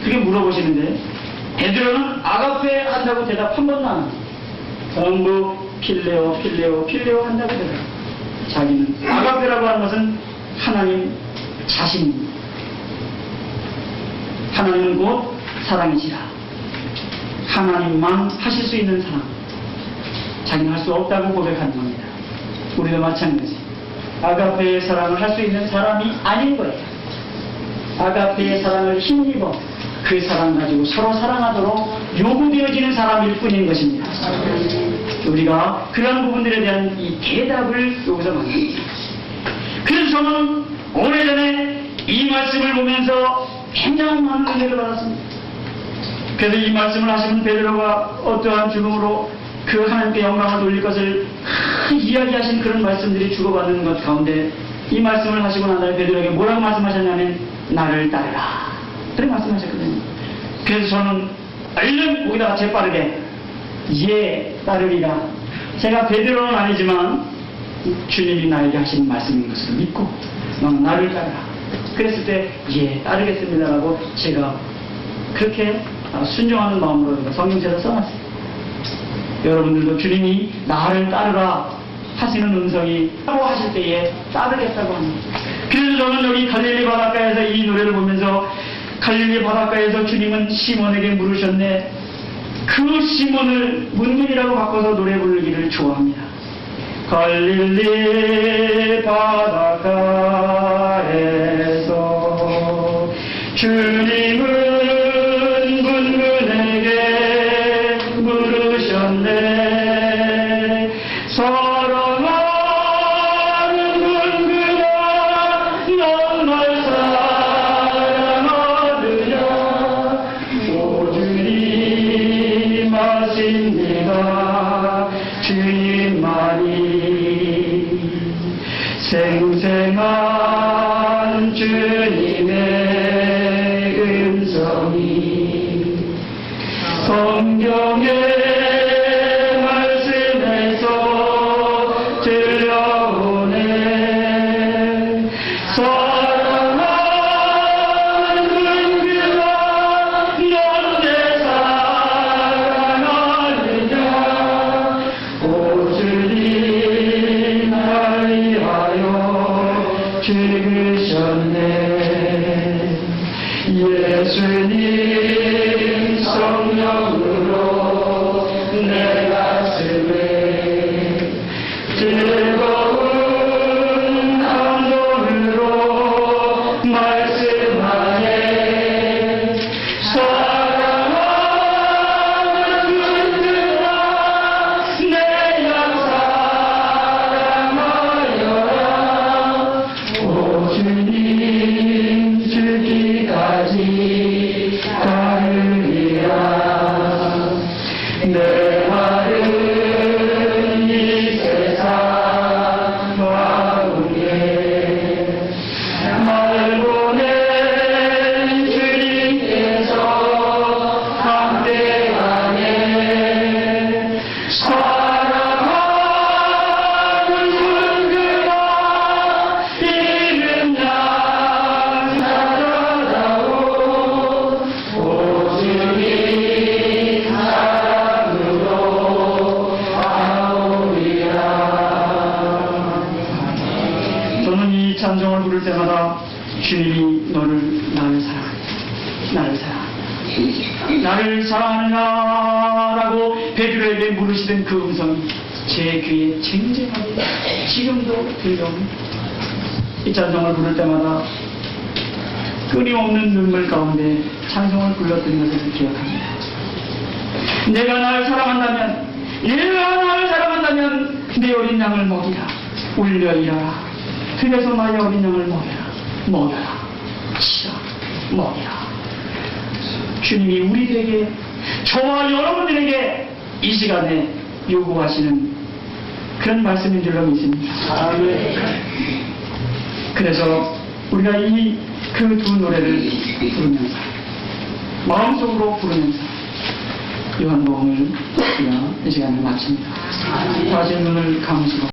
그게 물어보시는데 베드로는 아가페 한다고 대답 한 번도 안 합니다. 전부 필레오 한다고 대답. 자기는 아가페라고 하는 것은 하나님 자신입니다. 하나님은 곧 사랑이시라. 하나님만 하실 수 있는 사랑. 자기는 할 수 없다고 고백하는 겁니다. 우리도 마찬가지. 아가페의 사랑을 할 수 있는 사람이 아닌 거예요. 아가페의 사랑을 힘입어 그 사랑 가지고 서로 사랑하도록 요구되어지는 사람일 뿐인 것입니다. 우리가 그런 부분들에 대한 이 대답을 여기서 만듭니다. 그래서 저는 오래전에 이 말씀을 보면서 굉장히 많은 은혜를 받았습니다. 그래서 이 말씀을 하시는 베드로가 어떠한 죽음으로 그 하나님께 영광을 돌릴 것을 이야기하신 그런 말씀들이 주고받는 것 가운데 이 말씀을 하시고 난 다음에 베드로에게 뭐라고 말씀하셨냐면 나를 따르라 그렇게 말씀하셨거든요. 그래서 저는 얼른 거기다가 재빠르게 예 따르리라. 제가 베드로는 아니지만 주님이 나에게 하시는 말씀인 것을 믿고 너는 나를 따르라. 그랬을 때 예 따르겠습니다라고 제가 그렇게 순종하는 마음으로 성경책에 써놨어요. 여러분들도 주님이 나를 따르라 하시는 음성이 따로 하실 때에 따르겠다고 합니다. 그래서 저는 여기 갈릴리 바닷가에서 이 노래를 보면서 갈릴리 바닷가에서 주님은 시몬에게 물으셨네. 그 시몬을 문문이라고 바꿔서 노래 부르기를 좋아합니다. 갈릴리 바닷가에서 주님은 문문에게 물으셨네. 사랑하는 문문아 넌 날 사랑하느냐. 오 주님 아십니다. 주님 말이 생생한 주님의 음성이 성경의 말씀에서 들려오네. 사랑하는 문구나 넌 내 사랑하느냐. 오 주님 날 위하여 죽으셨네. 예수님 성령으로 찬송을 부를 때마다 주님이 나를 사랑하느냐라고 베드로에게 물으시던 그 음성이 제 귀에 쟁쟁하게 지금도 들려옵니다. 이 찬송을 부를 때마다 끊임없는 눈물 가운데 찬송을 불렀던 것을 기억합니다. 내가 나를 사랑한다면 내 어린 양을 먹이라. 울려 일어라. 그래서 나의 어린 양을 먹여라. 치라. 먹이라. 주님이 우리들에게, 저와 여러분들에게 이 시간에 요구하시는 그런 말씀인 줄로 믿습니다. 그래서 우리가 그 두 노래를 부르면서, 마음속으로 부르면서 요한복음을 우리가 이 시간을 마칩니다. 다시 눈을 감으시고